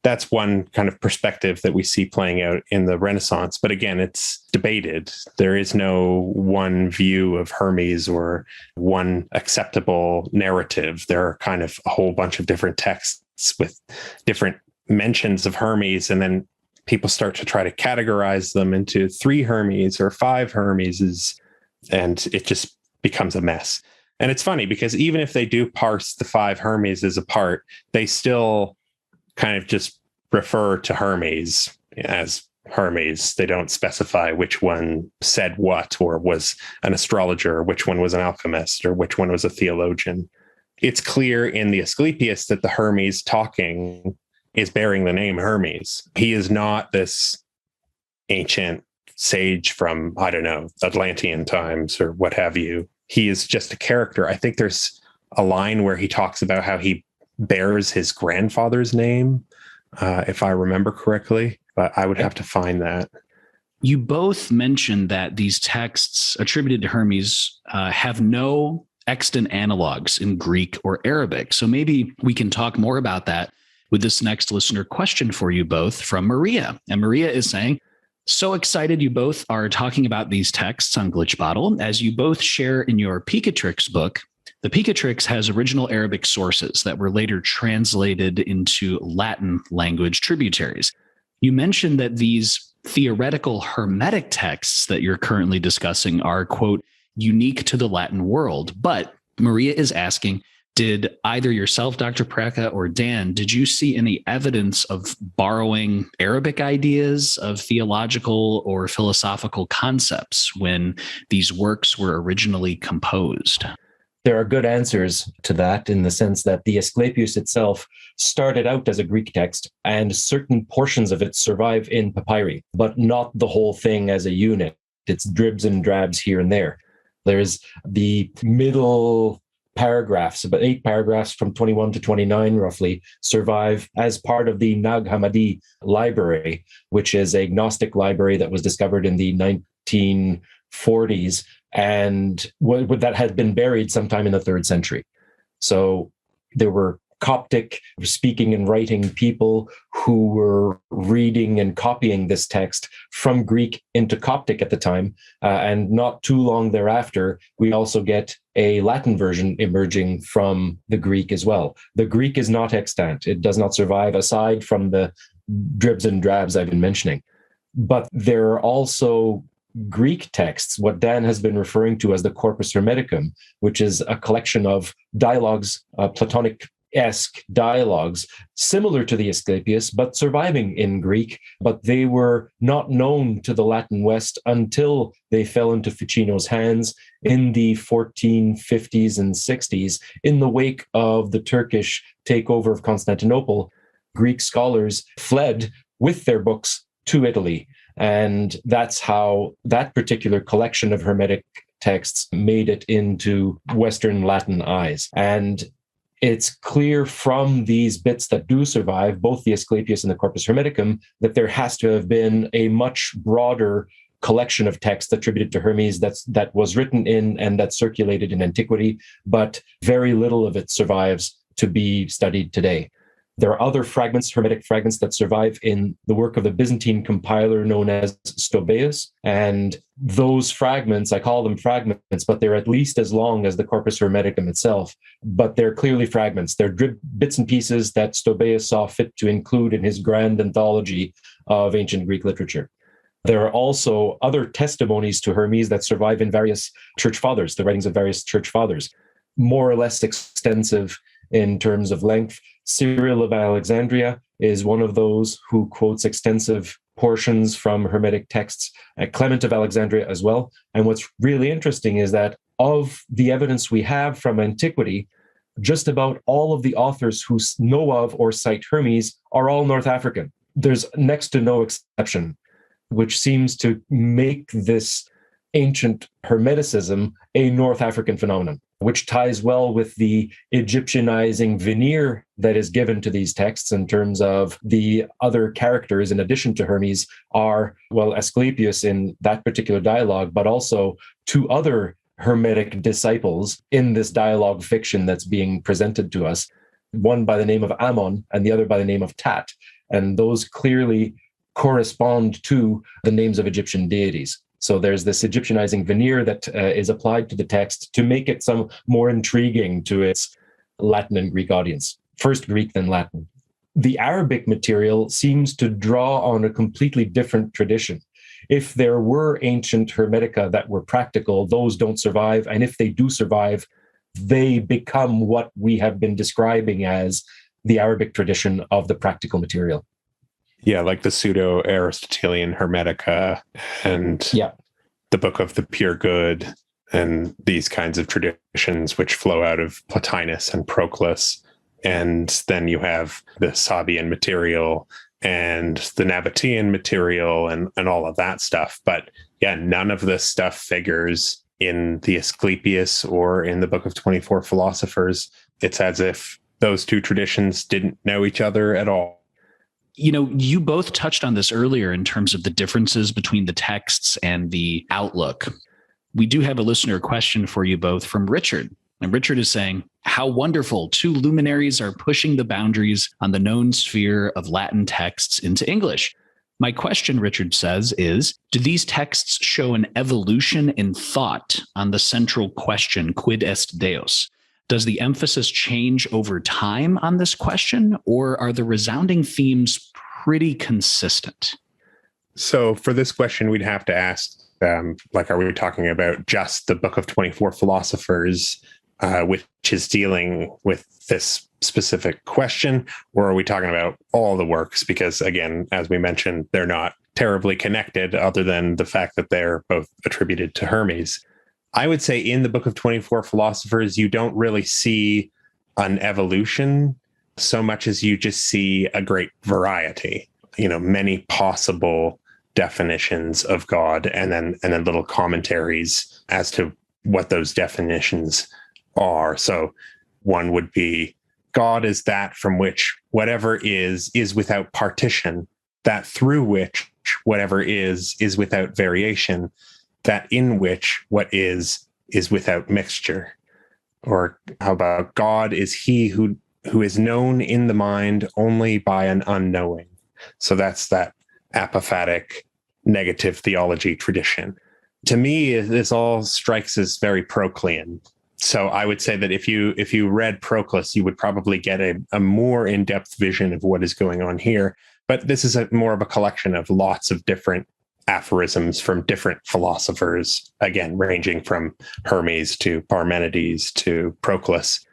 That's one kind of perspective that we see playing out in the Renaissance. But again, it's debated. There is no one view of Hermes or one acceptable narrative. There are kind of a whole bunch of different texts with different mentions of Hermes. And then people start to try to categorize them into 3 Hermes or 5 Hermeses. And it just becomes a mess. And it's funny because even if they do parse the 5 Hermeses apart, they still kind of just refer to Hermes as Hermes. They don't specify which one said what, or was an astrologer, or which one was an alchemist, or which one was a theologian. It's clear in the Asclepius that the Hermes talking is bearing the name Hermes. He is not this ancient sage from, I don't know, Atlantean times or what have you. He is just a character. I think there's a line where he talks about how he bears his grandfather's name, if I remember correctly, but I would have to find that. You both mentioned that these texts attributed to Hermes have no extant analogs in Greek or Arabic. So maybe we can talk more about that with this next listener question for you both from Maria. And Maria is saying, so excited you both are talking about these texts on Glitch Bottle, as you both share in your Picatrix book. The Picatrix has original Arabic sources that were later translated into Latin language tributaries. You mentioned that these theoretical Hermetic texts that you're currently discussing are, quote, unique to the Latin world. But Maria is asking, did either yourself, Dr. Porreca, or Dan, did you see any evidence of borrowing Arabic ideas of theological or philosophical concepts when these works were originally composed? There are good answers to that in the sense that the Asclepius itself started out as a Greek text, and certain portions of it survive in papyri, but not the whole thing as a unit. It's dribs and drabs here and there. There's the middle paragraphs, about 8 paragraphs from 21 to 29 roughly, survive as part of the Nag Hammadi library, which is a Gnostic library that was discovered in the 1940s and that had been buried sometime in the 3rd century. So there were Coptic speaking and writing people who were reading and copying this text from Greek into Coptic at the time. And not too long thereafter, we also get a Latin version emerging from the Greek as well. The Greek is not extant. It does not survive aside from the dribs and drabs I've been mentioning. But there are also Greek texts, what Dan has been referring to as the Corpus Hermeticum, which is a collection of dialogues, Platonic-esque dialogues, similar to the Asclepius, but surviving in Greek, but they were not known to the Latin West until they fell into Ficino's hands in the 1450s and 60s. In the wake of the Turkish takeover of Constantinople, Greek scholars fled with their books to Italy. And that's how that particular collection of Hermetic texts made it into Western Latin eyes. And it's clear from these bits that do survive, both the Asclepius and the Corpus Hermeticum, that there has to have been a much broader collection of texts attributed to Hermes that was written in and that circulated in antiquity, but very little of it survives to be studied today. There are other fragments, Hermetic fragments, that survive in the work of the Byzantine compiler known as Stobaeus. And those fragments, I call them fragments, but they're at least as long as the Corpus Hermeticum itself. But they're clearly fragments. They're bits and pieces that Stobaeus saw fit to include in his grand anthology of ancient Greek literature. There are also other testimonies to Hermes that survive in various church fathers, the writings of various church fathers, more or less extensive in terms of length. Cyril of Alexandria is one of those who quotes extensive portions from Hermetic texts, Clement of Alexandria as well. And what's really interesting is that of the evidence we have from antiquity, just about all of the authors who know of or cite Hermes are all North African. There's next to no exception, which seems to make this ancient Hermeticism a North African phenomenon, which ties well with the Egyptianizing veneer that is given to these texts in terms of the other characters in addition to Hermes are, well, Asclepius in that particular dialogue, but also 2 other Hermetic disciples in this dialogue fiction that's being presented to us, one by the name of Ammon and the other by the name of Tat. And those clearly correspond to the names of Egyptian deities. So there's this Egyptianizing veneer that is applied to the text to make it some more intriguing to its Latin and Greek audience. First Greek, then Latin. The Arabic material seems to draw on a completely different tradition. If there were ancient Hermetica that were practical, those don't survive. And if they do survive, they become what we have been describing as the Arabic tradition of the practical material. Yeah, like the pseudo-Aristotelian Hermetica and the Book of the Pure Good and these kinds of traditions which flow out of Plotinus and Proclus. And then you have the Sabian material and the Nabatean material and all of that stuff. But yeah, none of this stuff figures in the Asclepius or in the Book of 24 Philosophers. It's as if those 2 traditions didn't know each other at all. You know, you both touched on this earlier in terms of the differences between the texts and the outlook. We do have a listener question for you both from Richard. And Richard is saying, how wonderful 2 luminaries are pushing the boundaries on the known sphere of Latin texts into English. My question, Richard says, is, do these texts show an evolution in thought on the central question, quid est Deus? Does the emphasis change over time on this question, or are the resounding themes pretty consistent? So for this question, we'd have to ask Like, are we talking about just the Book of 24 Philosophers, which is dealing with this specific question, or are we talking about all the works? Because again, as we mentioned, they're not terribly connected other than the fact that they're both attributed to Hermes. I would say in the Book of 24 Philosophers, you don't really see an evolution so much as you just see a great variety, many possible definitions of God, and then little commentaries as to what those definitions are. So one would be, God is that from which whatever is without partition, that through which whatever is without variation, that in which what is without mixture. Or how about, God is he who is known in the mind only by an unknowing. So that's that apophatic negative theology tradition. To me, this all strikes as very Proclean. So I would say that if you read Proclus, you would probably get a more in-depth vision of what is going on here. But this is more of a collection of lots of different aphorisms from different philosophers, again, ranging from Hermes to Parmenides to Proclus.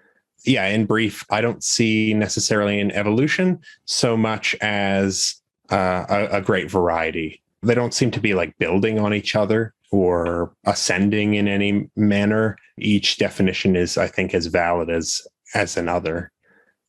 Yeah, in brief, I don't see necessarily an evolution so much as a great variety. They don't seem to be like building on each other or ascending in any manner. Each definition is, I think, as valid as another.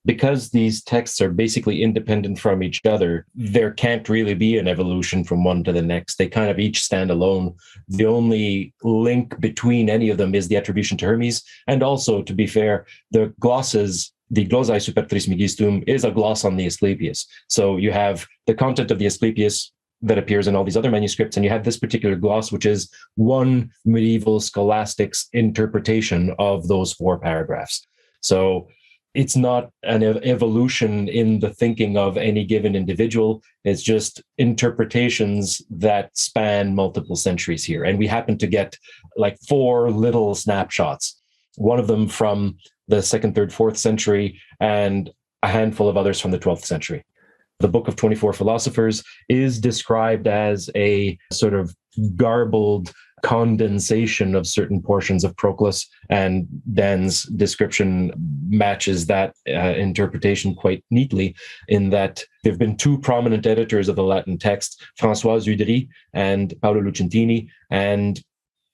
Because these texts are basically independent from each other, there can't really be an evolution from one to the next. They kind of each stand alone. The only link between any of them is the attribution to Hermes. And also, to be fair, the glosses, the glossae super Trismegistum is a gloss on the Asclepius. So you have the content of the Asclepius that appears in all these other manuscripts, and you have this particular gloss, which is one medieval scholastic's interpretation of those 4 paragraphs. So it's not an evolution in the thinking of any given individual. It's just interpretations that span multiple centuries here. And we happen to get like 4 little snapshots, one of them from the 2nd, 3rd, 4th century, and a handful of others from the 12th century. The Book of 24 Philosophers is described as a sort of garbled condensation of certain portions of Proclus, and Dan's description matches that interpretation quite neatly, in that there have been 2 prominent editors of the Latin text, François Udry and Paolo Lucentini, and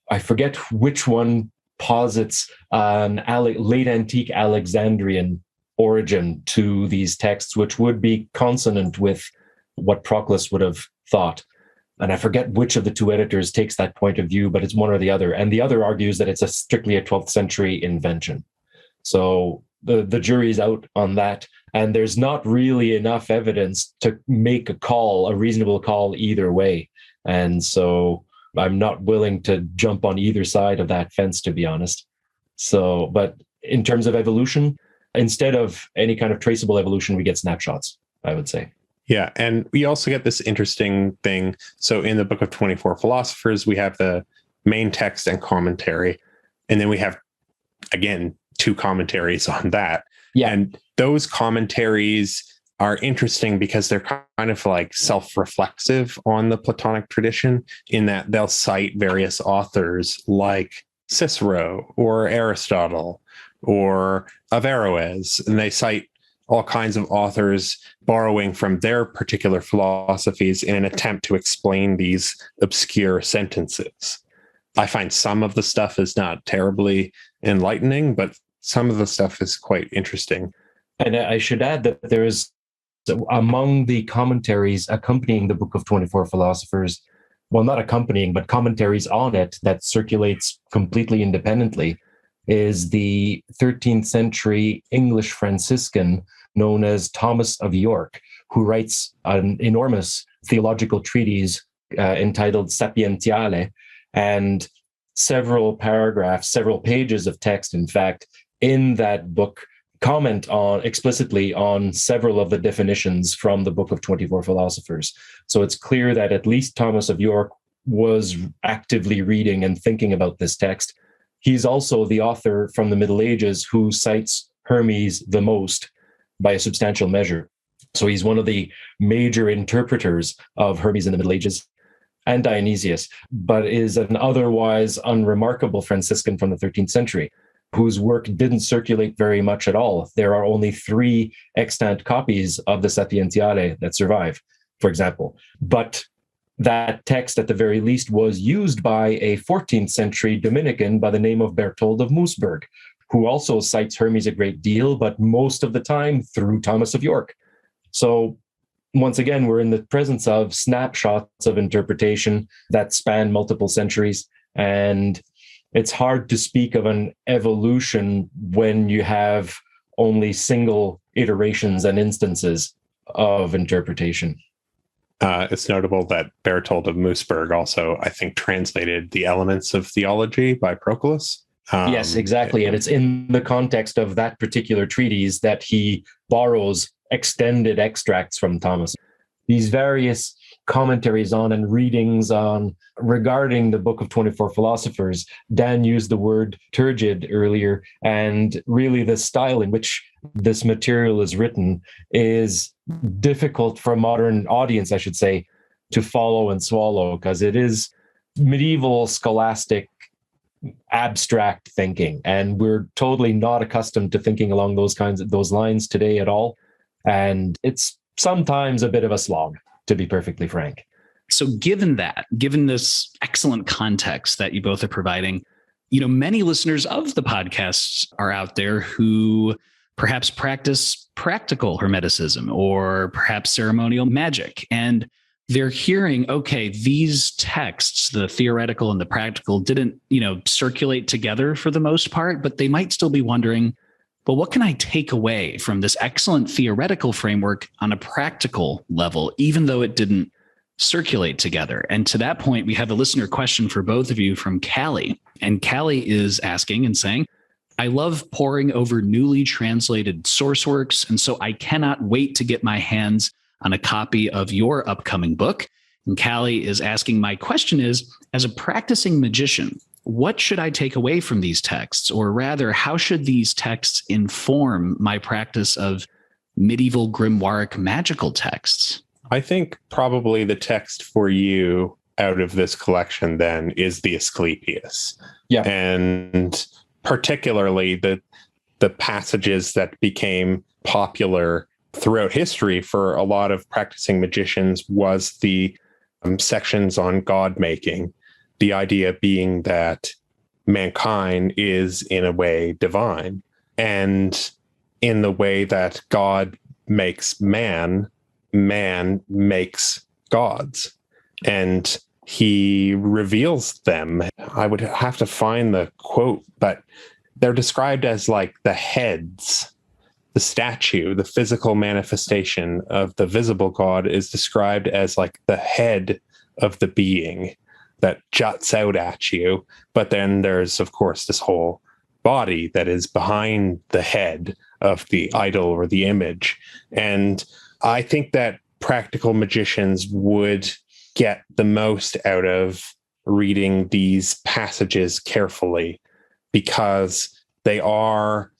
I forget which one posits an late antique Alexandrian origin to these texts, which would be consonant with what Proclus would have thought. And I forget which of the 2 editors takes that point of view, but it's one or the other. And the other argues that it's strictly a 12th century invention. So the jury's out on that. And there's not really enough evidence to make a reasonable call either way. And so I'm not willing to jump on either side of that fence, to be honest. So, but in terms of evolution, instead of any kind of traceable evolution, we get snapshots, I would say. Yeah, and we also get this interesting thing. So in the Book of 24 Philosophers, we have the main text and commentary, and then we have, again, 2 commentaries on that. Yeah. And those commentaries are interesting because they're kind of like self-reflexive on the Platonic tradition, in that they'll cite various authors like Cicero or Aristotle or Averroes, and they cite all kinds of authors borrowing from their particular philosophies in an attempt to explain these obscure sentences. I find some of the stuff is not terribly enlightening, but some of the stuff is quite interesting. And I should add that there is, among the commentaries accompanying the Book of 24 Philosophers, well, not accompanying, but commentaries on it that circulates completely independently, is the 13th century English Franciscan known as Thomas of York, who writes an enormous theological treatise entitled Sapientiale, and several paragraphs, several pages of text, in fact, in that book comment explicitly on several of the definitions from the Book of 24 Philosophers. So it's clear that at least Thomas of York was actively reading and thinking about this text. He's also the author from the Middle Ages who cites Hermes the most by a substantial measure. So he's one of the major interpreters of Hermes in the Middle Ages. and Dionysius, but is an otherwise unremarkable Franciscan from the 13th century, whose work didn't circulate very much at all. There are only 3 extant copies of the Sapientiale that survive, for example. But that text, at the very least, was used by a 14th century Dominican by the name of Berthold of Moosburg, who also cites Hermes a great deal, but most of the time through Thomas of York. So once again, we're in the presence of snapshots of interpretation that span multiple centuries. And it's hard to speak of an evolution when you have only single iterations and instances of interpretation. It's notable that Berthold of Moosburg also, I think, translated The Elements of Theology by Proclus. Yes, exactly. And it's in the context of that particular treatise that he borrows extended extracts from Thomas. These various commentaries on and readings on regarding the Book of 24 Philosophers, Dan used the word turgid earlier, and really the style in which this material is written is difficult for a modern audience, I should say, to follow and swallow, because it is medieval scholastic abstract thinking, and we're totally not accustomed to thinking along those lines today at all. And it's sometimes a bit of a slog, to be perfectly frank. So given this excellent context that you both are providing, many listeners of the podcasts are out there who perhaps practice practical Hermeticism or perhaps ceremonial magic. And they're hearing, okay, these texts, the theoretical and the practical, didn't, circulate together for the most part, but they might still be wondering, but what can I take away from this excellent theoretical framework on a practical level, even though it didn't circulate together? And to that point, we have a listener question for both of you from Callie. And Callie is asking and saying, I love poring over newly translated source works, and so I cannot wait to get my hands on a copy of your upcoming book. And Callie is asking, my question is, as a practicing magician, what should I take away from these texts? Or rather, how should these texts inform my practice of medieval grimoire magical texts? I think probably the text for you out of this collection then is the Asclepius. Yeah. And particularly the passages that became popular throughout history for a lot of practicing magicians was the sections on God making. The idea being that mankind is in a way divine, and in the way that God makes man, man makes gods, and he reveals them. I would have to find the quote, but they're described as like the heads. The statue, the physical manifestation of the visible God, is described as like the head of the being that juts out at you. But then there's, of course, this whole body that is behind the head of the idol or the image. And I think that practical magicians would get the most out of reading these passages carefully, because they are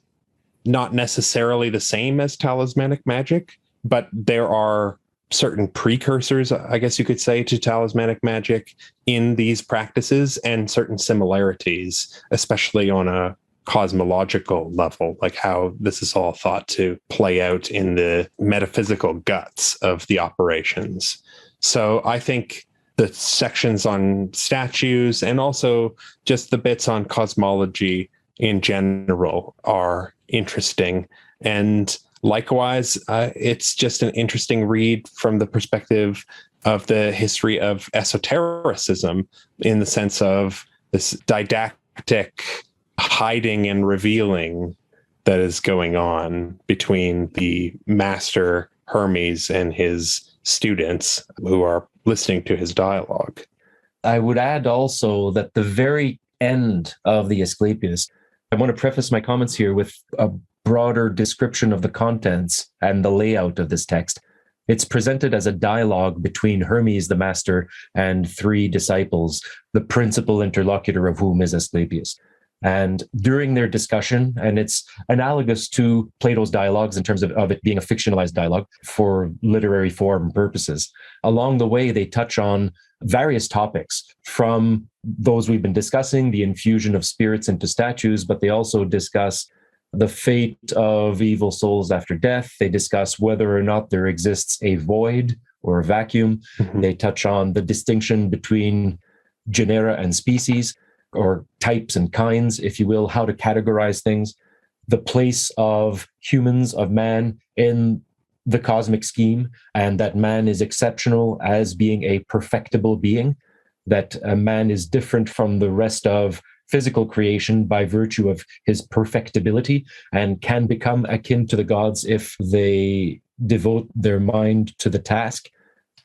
not necessarily the same as talismanic magic, but there are certain precursors, I guess you could say, to talismanic magic in these practices, and certain similarities, especially on a cosmological level, like how this is all thought to play out in the metaphysical guts of the operations. So I think the sections on statues and also just the bits on cosmology in general are interesting. And likewise, it's just an interesting read from the perspective of the history of esotericism, in the sense of this didactic hiding and revealing that is going on between the master Hermes and his students who are listening to his dialogue. I would add also that the very end of the Asclepius, I want to preface my comments here with a broader description of the contents and the layout of this text. It's presented as a dialogue between Hermes, the master, and 3 disciples, the principal interlocutor of whom is Asclepius. And during their discussion, and it's analogous to Plato's dialogues in terms of it being a fictionalized dialogue for literary form purposes, along the way, they touch on various topics from those we've been discussing, the infusion of spirits into statues, but they also discuss the fate of evil souls after death. They discuss whether or not there exists a void or a vacuum. Mhm. They touch on the distinction between genera and species, or types and kinds, if you will, how to categorize things, the place of humans, of man in the cosmic scheme, and that man is exceptional as being a perfectible being, that a man is different from the rest of physical creation by virtue of his perfectibility and can become akin to the gods if they devote their mind to the task.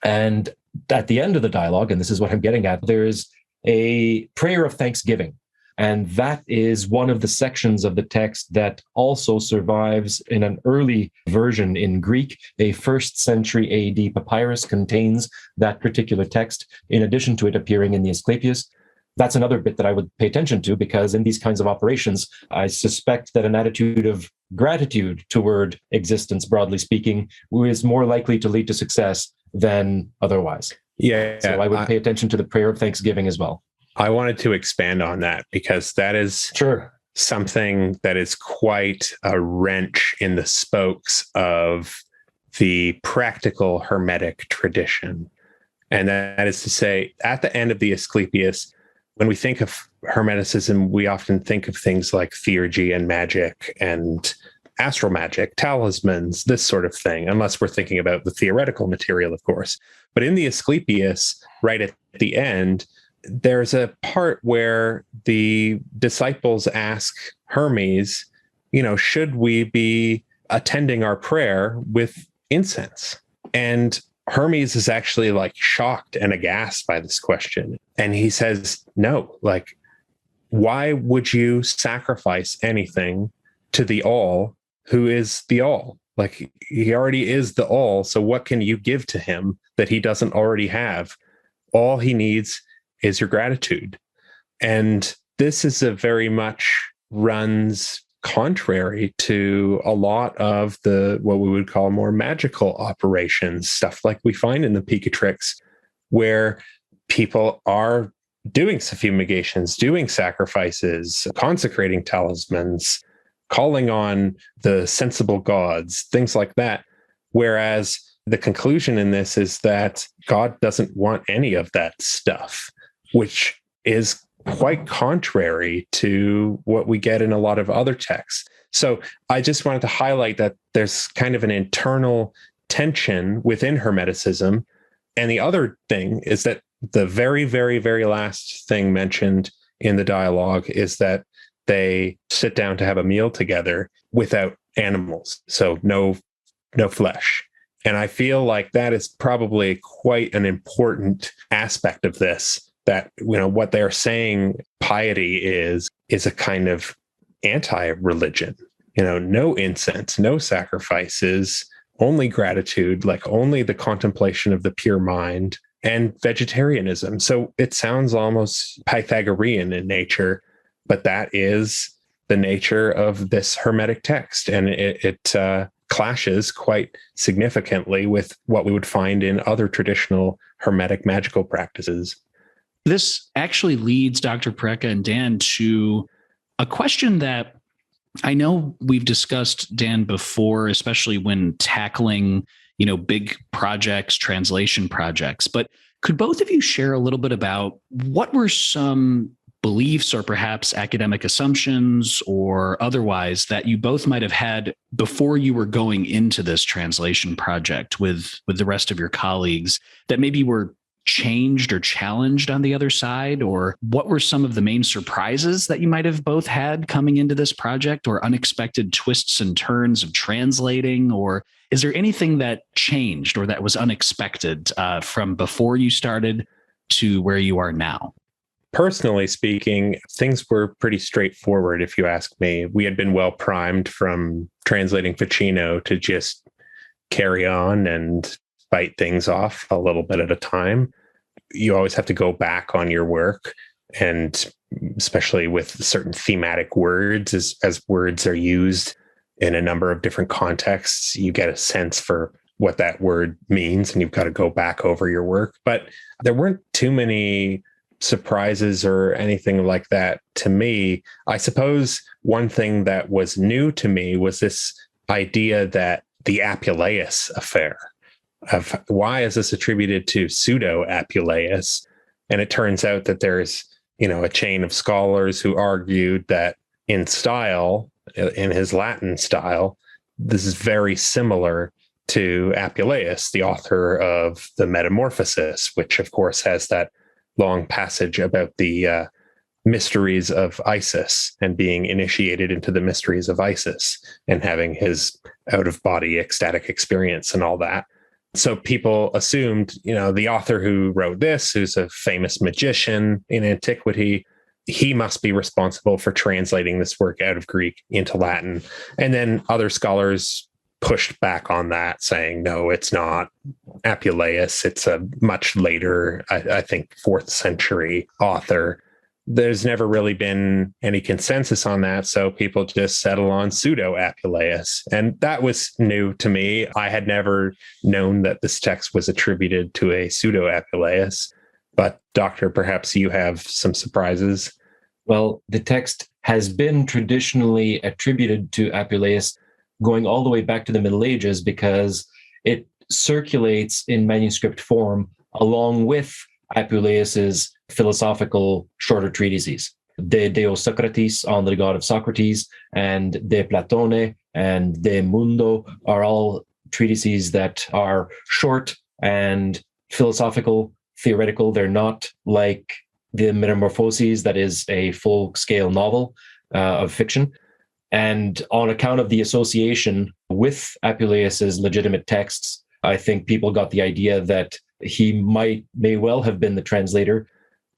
And at the end of the dialogue, and this is what I'm getting at, there is a prayer of thanksgiving. And that is one of the sections of the text that also survives in an early version in Greek. A 1st century AD papyrus contains that particular text, in addition to it appearing in the Asclepius. That's another bit that I would pay attention to, because in these kinds of operations, I suspect that an attitude of gratitude toward existence, broadly speaking, is more likely to lead to success than otherwise. Yeah. So I would pay attention to the prayer of thanksgiving as well. I wanted to expand on that because that is something that is quite a wrench in the spokes of the practical Hermetic tradition. And that is to say, at the end of the Asclepius, when we think of Hermeticism, we often think of things like theurgy and magic and astral magic, talismans, this sort of thing, unless we're thinking about the theoretical material, of course. But in the Asclepius, right at the end, there's a part where the disciples ask Hermes, should we be attending our prayer with incense? And Hermes is actually like shocked and aghast by this question. And he says, no, like, why would you sacrifice anything to the all who is the all? Like, he already is the all. So what can you give to him that he doesn't already have? All he needs is your gratitude. And this is a very much runs contrary to a lot of the what we would call more magical operations, stuff like we find in the Picatrix, where people are doing suffumigations, doing sacrifices, consecrating talismans, calling on the sensible gods, things like that. Whereas the conclusion in this is that God doesn't want any of that stuff, which is quite contrary to what we get in a lot of other texts. So I just wanted to highlight that there's kind of an internal tension within Hermeticism. And the other thing is that the very, very, very last thing mentioned in the dialogue is that they sit down to have a meal together without animals. So no flesh. And I feel like that is probably quite an important aspect of this, that, what they're saying piety is a kind of anti-religion, no incense, no sacrifices, only gratitude, like only the contemplation of the pure mind, and vegetarianism. So it sounds almost Pythagorean in nature, but that is the nature of this Hermetic text. And it clashes quite significantly with what we would find in other traditional Hermetic magical practices. This actually leads Dr. Porreca and Dan to a question that I know we've discussed, Dan, before, especially when tackling, big projects, translation projects. But could both of you share a little bit about what were some beliefs or perhaps academic assumptions or otherwise that you both might have had before you were going into this translation project with the rest of your colleagues that maybe were changed or challenged on the other side? Or what were some of the main surprises that you might have both had coming into this project, or unexpected twists and turns of translating? Or is there anything that changed or that was unexpected from before you started to where you are now? Personally speaking, things were pretty straightforward, if you ask me. We had been well primed from translating Ficino to just carry on and bite things off a little bit at a time. You always have to go back on your work and especially with certain thematic words, as words are used in a number of different contexts, you get a sense for what that word means, and you've got to go back over your work. But there weren't too many surprises or anything like that to me. I suppose one thing that was new to me was this idea that the Apuleius affair, of why is this attributed to pseudo Apuleius? And it turns out that there's, a chain of scholars who argued that in style, in his Latin style, this is very similar to Apuleius, the author of the Metamorphosis, which of course has that long passage about the mysteries of Isis and being initiated into the mysteries of Isis and having his out-of-body ecstatic experience and all that. So people assumed, the author who wrote this, who's a famous magician in antiquity, he must be responsible for translating this work out of Greek into Latin. And then other scholars pushed back on that, saying, no, it's not Apuleius. It's a much later, I think, 4th century author. There's never really been any consensus on that, so people just settle on pseudo Apuleius. And that was new to me. I had never known that this text was attributed to a pseudo Apuleius. But Doctor, perhaps you have some surprises. Well, the text has been traditionally attributed to Apuleius going all the way back to the Middle Ages because it circulates in manuscript form along with Apuleius's philosophical shorter treatises. De Deus Socrates, on the God of Socrates, and De Platone and De Mundo are all treatises that are short and philosophical, theoretical. They're not like the Metamorphoses, that is a full-scale novel of fiction. And on account of the association with Apuleius's legitimate texts, I think people got the idea that he may well have been the translator.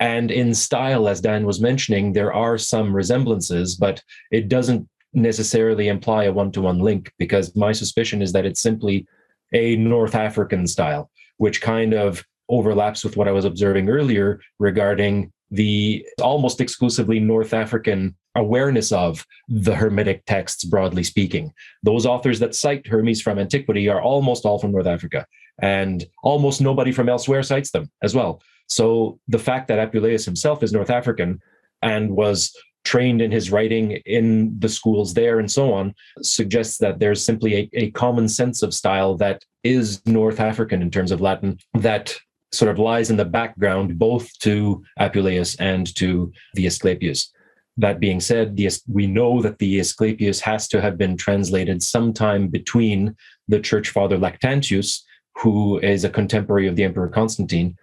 And in style, as Dan was mentioning, there are some resemblances, but it doesn't necessarily imply a one-to-one link, because my suspicion is that it's simply a North African style, which kind of overlaps with what I was observing earlier regarding the almost exclusively North African awareness of the Hermetic texts, broadly speaking. Those authors that cite Hermes from antiquity are almost all from North Africa, and almost nobody from elsewhere cites them as well. So the fact that Apuleius himself is North African and was trained in his writing in the schools there and so on suggests that there's simply a common sense of style that is North African in terms of Latin that sort of lies in the background both to Apuleius and to the Asclepius. That being said, we know that the Asclepius has to have been translated sometime between the church father Lactantius, who is a contemporary of the Emperor Constantine,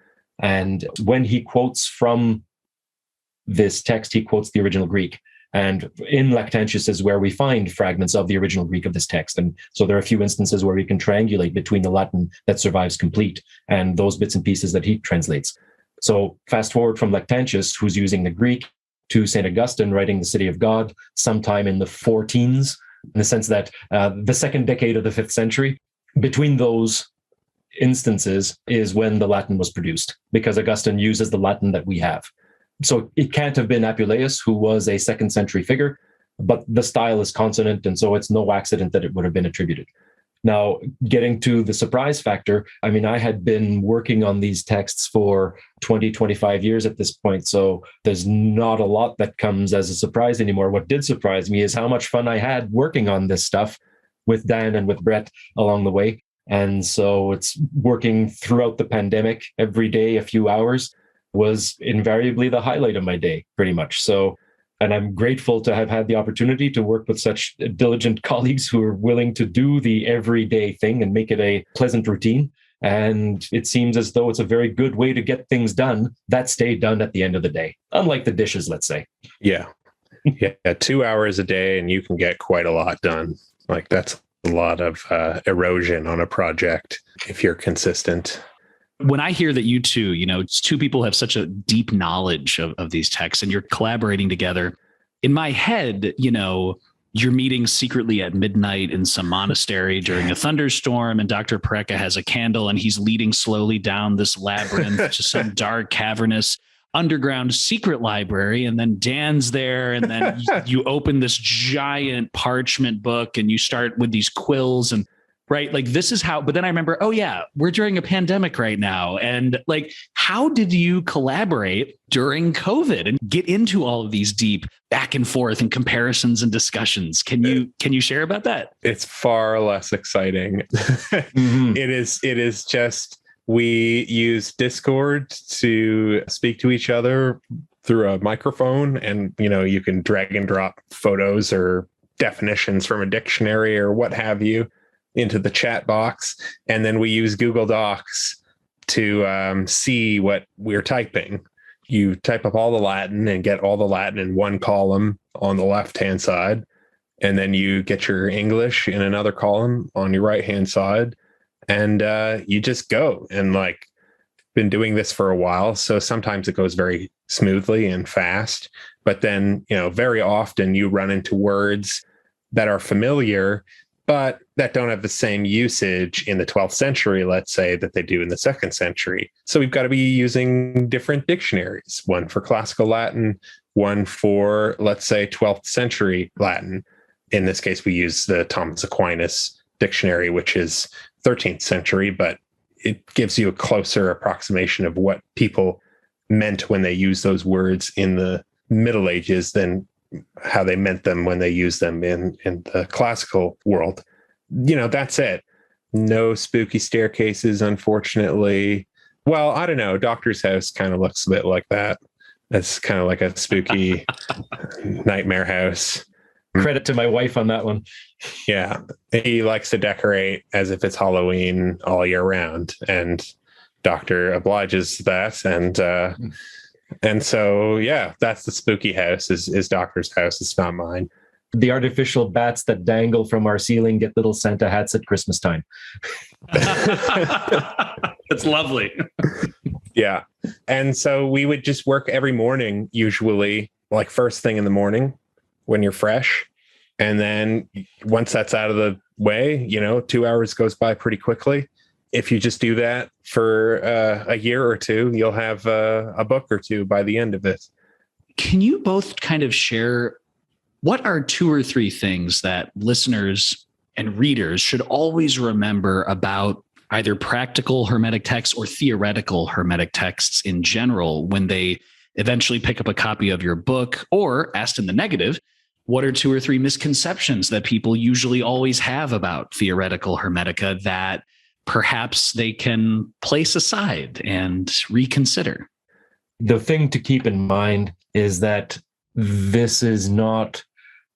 and when he quotes from this text, he quotes the original Greek. And in Lactantius is where we find fragments of the original Greek of this text. And so there are a few instances where we can triangulate between the Latin that survives complete and those bits and pieces that he translates. So fast forward from Lactantius, who's using the Greek, to St. Augustine writing the City of God sometime in the 14s, in the sense that the second decade of the 5th century. Between those instances is when the Latin was produced, because Augustine uses the Latin that we have. So it can't have been Apuleius, who was a 2nd century figure, but the style is consonant, and so it's no accident that it would have been attributed. Now, getting to the surprise factor, I mean, I had been working on these texts for 20, 25 years at this point, so there's not a lot that comes as a surprise anymore. What did surprise me is how much fun I had working on this stuff with Dan and with Brett along the way. And so it's working throughout the pandemic every day, a few hours, was invariably the highlight of my day, pretty much. So, and I'm grateful to have had the opportunity to work with such diligent colleagues who are willing to do the everyday thing and make it a pleasant routine. And it seems as though it's a very good way to get things done that stay done at the end of the day, unlike the dishes, let's say. Yeah. 2 hours a day and you can get quite a lot done. Like that's a lot of erosion on a project if you're consistent. When I hear that you two, two people have such a deep knowledge of these texts and you're collaborating together, in my head, you're meeting secretly at midnight in some monastery during a thunderstorm, and Dr. Porreca has a candle and he's leading slowly down this labyrinth to some dark, cavernous underground secret library, and then Dan's there, and then you open this giant parchment book and you start with these quills and right, like this is how. But then I remember, oh yeah, we're during a pandemic right now, and like, how did you collaborate during COVID and get into all of these deep back and forth and comparisons and discussions? Can you share about that? It's far less exciting. Mm-hmm. It is just, we use Discord to speak to each other through a microphone, and you can drag and drop photos or definitions from a dictionary or what have you into the chat box, and then we use Google Docs to see what we're typing. You type up all the Latin and get all the Latin in one column on the left-hand side, and then you get your English in another column on your right-hand side, and you just go. And like, been doing this for a while, so sometimes it goes very smoothly and fast, but then very often you run into words that are familiar but that don't have the same usage in the 12th century, let's say, that they do in the 2nd century. So we've got to be using different dictionaries, one for classical Latin, one for, let's say, 12th century Latin. In this case, we use the Thomas Aquinas dictionary, which is 13th century, but it gives you a closer approximation of what people meant when they used those words in the Middle Ages than how they meant them when they used them in the classical world. That's it. No spooky staircases, unfortunately. Well, I don't know. Doctor's House kind of looks a bit like that. It's kind of like a spooky nightmare house. Credit to my wife on that one. Yeah. He likes to decorate as if it's Halloween all year round, and Doctor obliges to that. And so, yeah, that's the spooky house is Doctor's house. It's not mine. The artificial bats that dangle from our ceiling get little Santa hats at Christmas time. That's lovely. Yeah. And so we would just work every morning, usually like first thing in the morning when you're fresh. And then once that's out of the way, 2 hours goes by pretty quickly. If you just do that for a year or two, you'll have a book or two by the end of it. Can you both kind of share what are 2 or 3 things that listeners and readers should always remember about either practical Hermetic texts or theoretical Hermetic texts in general when they eventually pick up a copy of your book? Or, asked in the negative, what are 2 or 3 misconceptions that people usually always have about theoretical Hermetica that perhaps they can place aside and reconsider? The thing to keep in mind is that this is not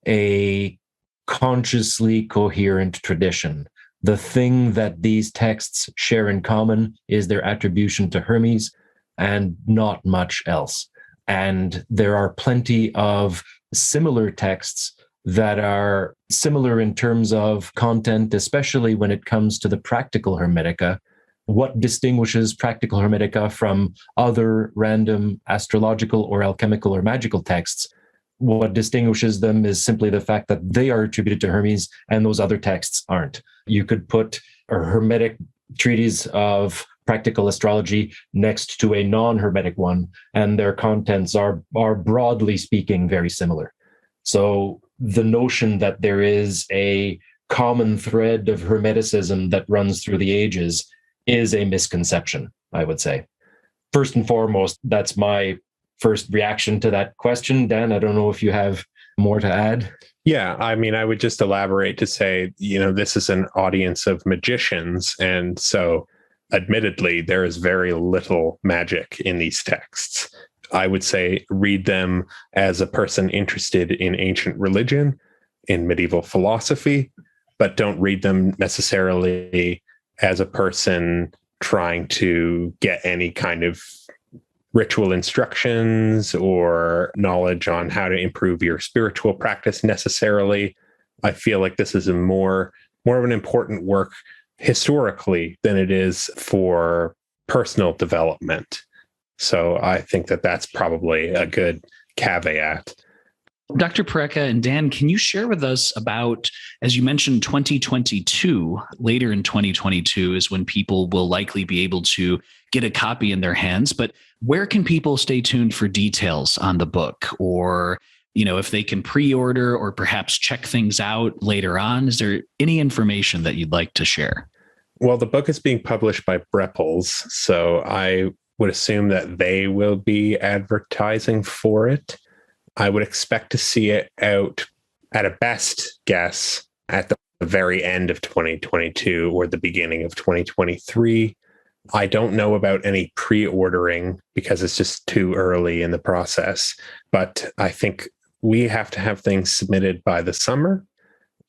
a consciously coherent tradition. The thing that these texts share in common is their attribution to Hermes and not much else. And there are plenty of similar texts that are similar in terms of content, especially when it comes to the practical Hermetica. What distinguishes practical Hermetica from other random astrological or alchemical or magical texts? What distinguishes them is simply the fact that they are attributed to Hermes and those other texts aren't. You could put a Hermetic treatise of practical astrology next to a non-Hermetic one, and their contents are broadly speaking very similar. So the notion that there is a common thread of Hermeticism that runs through the ages is a misconception, I would say. First and foremost, that's my first reaction to that question. Dan, I don't know if you have more to add. Yeah, I mean, I would just elaborate to say, this is an audience of magicians. And so admittedly, there is very little magic in these texts. I would say read them as a person interested in ancient religion, in medieval philosophy, but don't read them necessarily as a person trying to get any kind of ritual instructions or knowledge on how to improve your spiritual practice necessarily. I feel like this is a more of an important work historically than it is for personal development. So I think that that's probably a good caveat. Dr. Porreca and Dan, can you share with us about, as you mentioned, 2022, later in 2022 is when people will likely be able to get a copy in their hands, but where can people stay tuned for details on the book, or, if they can pre-order or perhaps check things out later on? Is there any information that you'd like to share? Well, the book is being published by Breppels, so I would assume that they will be advertising for it. I would expect to see it out at a best guess at the very end of 2022 or the beginning of 2023. I don't know about any pre-ordering because it's just too early in the process, but I think we have to have things submitted by the summer,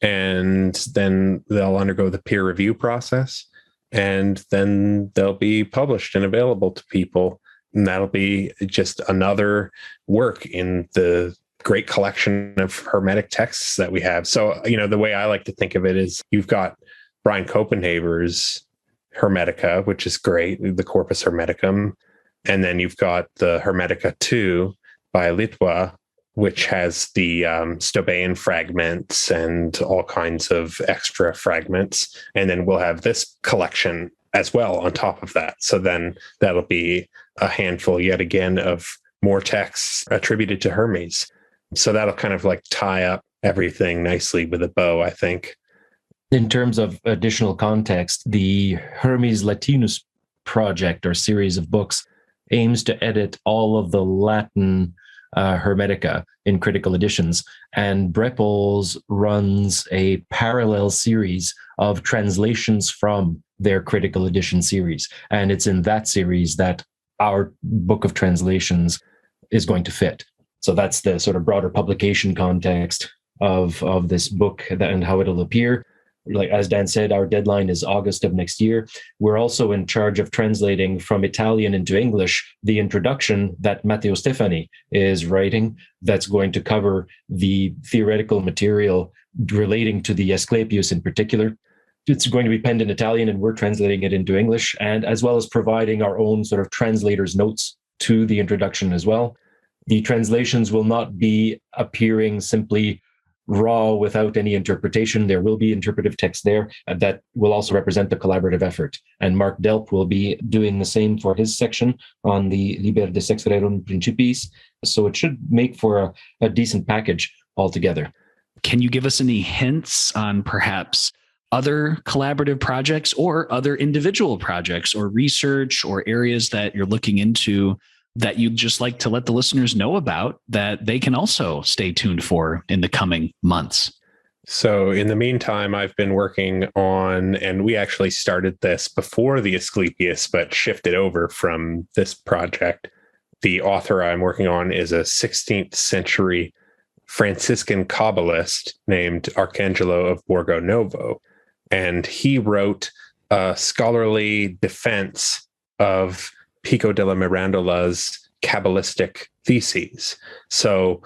and then they'll undergo the peer review process, and then they'll be published and available to people. And that'll be just another work in the great collection of Hermetic texts that we have. So, the way I like to think of it is you've got Brian Copenhaver's Hermetica, which is great, the Corpus Hermeticum. And then you've got the Hermetica 2 by Litwa, which has the Stobaean fragments and all kinds of extra fragments. And then we'll have this collection as well on top of that. So then that'll be a handful yet again of more texts attributed to Hermes. So that'll kind of like tie up everything nicely with a bow, I think. In terms of additional context, the Hermes Latinus project or series of books aims to edit all of the Latin Hermetica in critical editions, and Breppels runs a parallel series of translations from their critical edition series. And it's in that series that our book of translations is going to fit. So that's the sort of broader publication context of this book and how it'll appear. Like, as Dan said, our deadline is August of next year. We're also in charge of translating from Italian into English the introduction that Matteo Stefani is writing that's going to cover the theoretical material relating to the Asclepius in particular. It's going to be penned in Italian, and we're translating it into English, and as well as providing our own sort of translator's notes to the introduction as well. The translations will not be appearing simply raw without any interpretation. There will be interpretive text there that will also represent the collaborative effort. And Mark Delp will be doing the same for his section on the Liber de Sex Rerum Principis. So it should make for a decent package altogether. Can you give us any hints on perhaps other collaborative projects or other individual projects or research or areas that you're looking into that you'd just like to let the listeners know about that they can also stay tuned for in the coming months? So in the meantime, I've been working on, and we actually started this before the Asclepius, but shifted over from this project. The author I'm working on is a 16th century Franciscan Kabbalist named Arcangelo of Borgo Novo. And he wrote a scholarly defense of Pico della Mirandola's Kabbalistic theses. So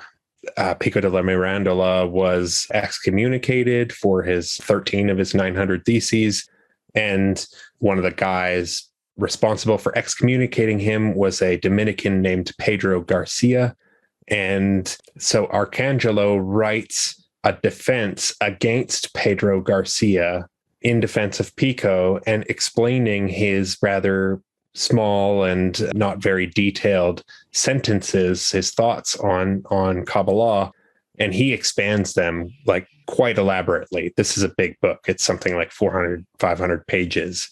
Pico della Mirandola was excommunicated for 13 of his 900 theses. And one of the guys responsible for excommunicating him was a Dominican named Pedro Garcia. And so Arcangelo writes a defense against Pedro Garcia in defense of Pico and explaining his rather small and not very detailed sentences, his thoughts on Kabbalah, and he expands them like quite elaborately. This is a big book. It's something like 400, 500 pages.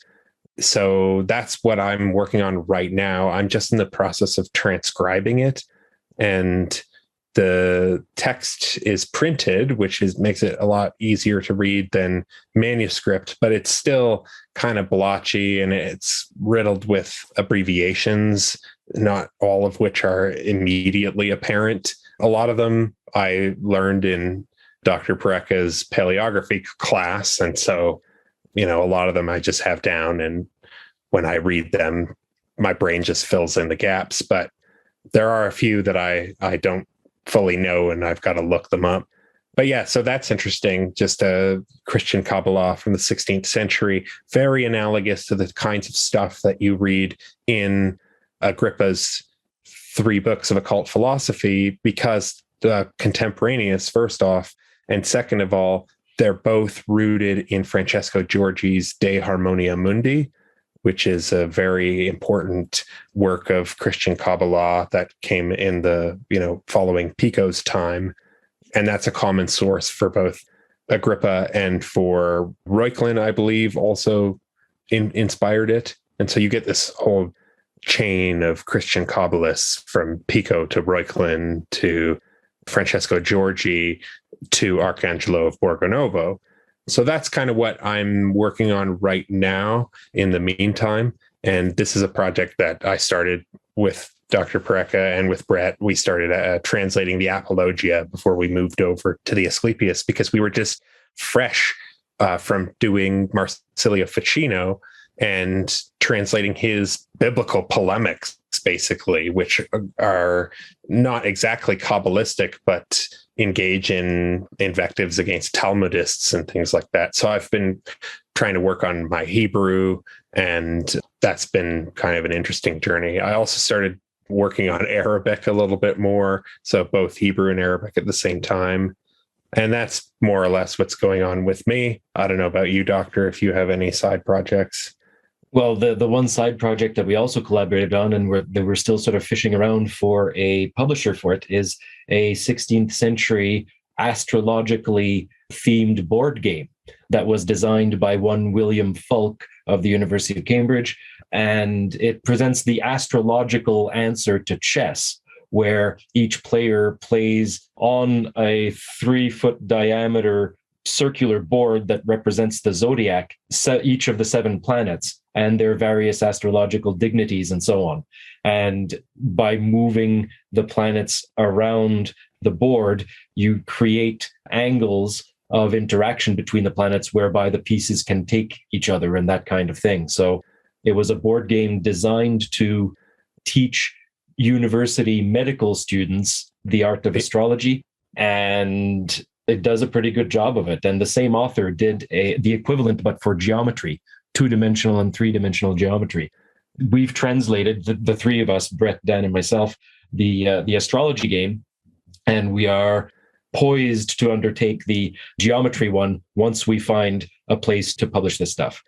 So that's what I'm working on right now. I'm just in the process of transcribing it, and the text is printed, which makes it a lot easier to read than manuscript, but it's still kind of blotchy and it's riddled with abbreviations, not all of which are immediately apparent. A lot of them I learned in Dr. Porreca's paleography class. And so, a lot of them I just have down, and when I read them, my brain just fills in the gaps. But there are a few that I don't fully know, and I've got to look them up. But yeah, so that's interesting. Just a Christian Kabbalah from the 16th century, very analogous to the kinds of stuff that you read in Agrippa's 3 books of occult philosophy, because contemporaneous, first off. And second of all, they're both rooted in Francesco Giorgi's De Harmonia Mundi, which is a very important work of Christian Kabbalah that came in the, following Pico's time. And that's a common source for both Agrippa and for Reuchlin, I believe, also inspired it. And so you get this whole chain of Christian Kabbalists from Pico to Reuchlin to Francesco Giorgi to Arcangelo of Borgonovo. So that's kind of what I'm working on right now in the meantime. And this is a project that I started with Dr. Porreca and with Brett. We started translating the Apologia before we moved over to the Asclepius, because we were just fresh from doing Marsilio Ficino and translating his biblical polemics, basically, which are not exactly Kabbalistic, but engage in invectives against Talmudists and things like that. So I've been trying to work on my Hebrew, and that's been kind of an interesting journey. I also started working on Arabic a little bit more, so both Hebrew and Arabic at the same time. And that's more or less what's going on with me. I don't know about you, Doctor, if you have any side projects. Well, the one side project that we also collaborated on, and we're still sort of fishing around for a publisher for it, is a 16th century astrologically themed board game that was designed by one William Fulk of the University of Cambridge. And it presents the astrological answer to chess, where each player plays on a 3-foot diameter circular board that represents the zodiac, each of the 7 planets and their various astrological dignities and so on. And by moving the planets around the board, you create angles of interaction between the planets whereby the pieces can take each other and that kind of thing. So it was a board game designed to teach university medical students the art of astrology, and it does a pretty good job of it. And the same author did the equivalent, but for geometry, 2-dimensional and 3-dimensional geometry. We've translated, the three of us, Brett, Dan, and myself, the astrology game, and we are poised to undertake the geometry one once we find a place to publish this stuff.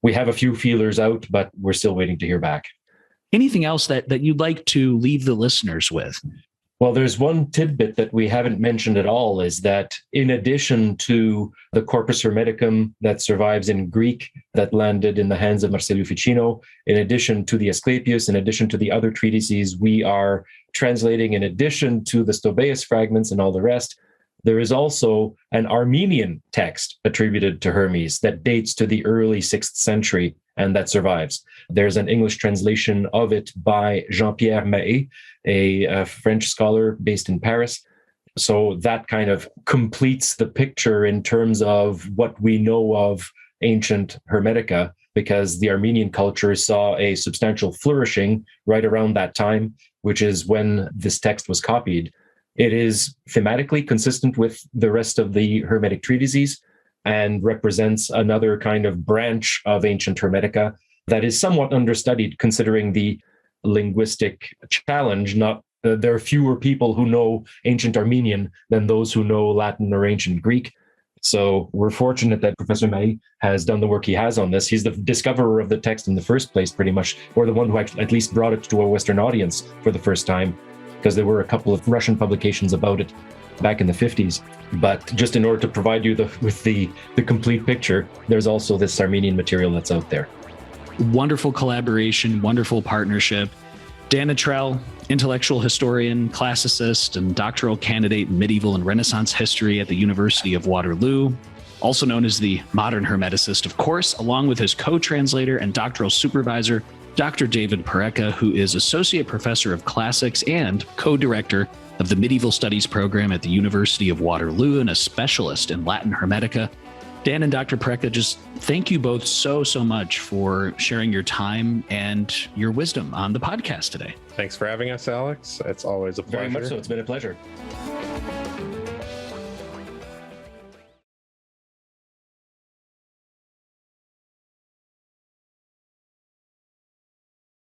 We have a few feelers out, but we're still waiting to hear back. Anything else that you'd like to leave the listeners with? Well, there's one tidbit that we haven't mentioned at all, is that in addition to the Corpus Hermeticum that survives in Greek that landed in the hands of Marsilio Ficino, in addition to the Asclepius, in addition to the other treatises we are translating, in addition to the Stobaeus fragments and all the rest, there is also an Armenian text attributed to Hermes that dates to the early 6th century and that survives. There's an English translation of it by Jean-Pierre Mahé, a French scholar based in Paris. So that kind of completes the picture in terms of what we know of ancient Hermetica, because the Armenian culture saw a substantial flourishing right around that time, which is when this text was copied. It is thematically consistent with the rest of the Hermetic treatises and represents another kind of branch of ancient Hermetica that is somewhat understudied, considering the linguistic challenge. There are fewer people who know ancient Armenian than those who know Latin or ancient Greek. So we're fortunate that Professor Mahé has done the work he has on this. He's the discoverer of the text in the first place, pretty much, or the one who at least brought it to a Western audience for the first time, because there were a couple of Russian publications about it back in the 50s. But just in order to provide you with the complete picture, there's also this Armenian material that's out there. Wonderful collaboration, wonderful partnership. Dan Attrell, intellectual historian, classicist, and doctoral candidate in medieval and Renaissance history at the University of Waterloo, also known as the Modern Hermeticist, of course, along with his co-translator and doctoral supervisor, Dr. David Porreca, who is Associate Professor of Classics and co-director of the Medieval Studies program at the University of Waterloo and a specialist in Latin Hermetica. Dan and Dr. Porreca, just thank you both so much for sharing your time and your wisdom on the podcast today. Thanks for having us, Alex. It's always a pleasure. Very much so. It's been a pleasure.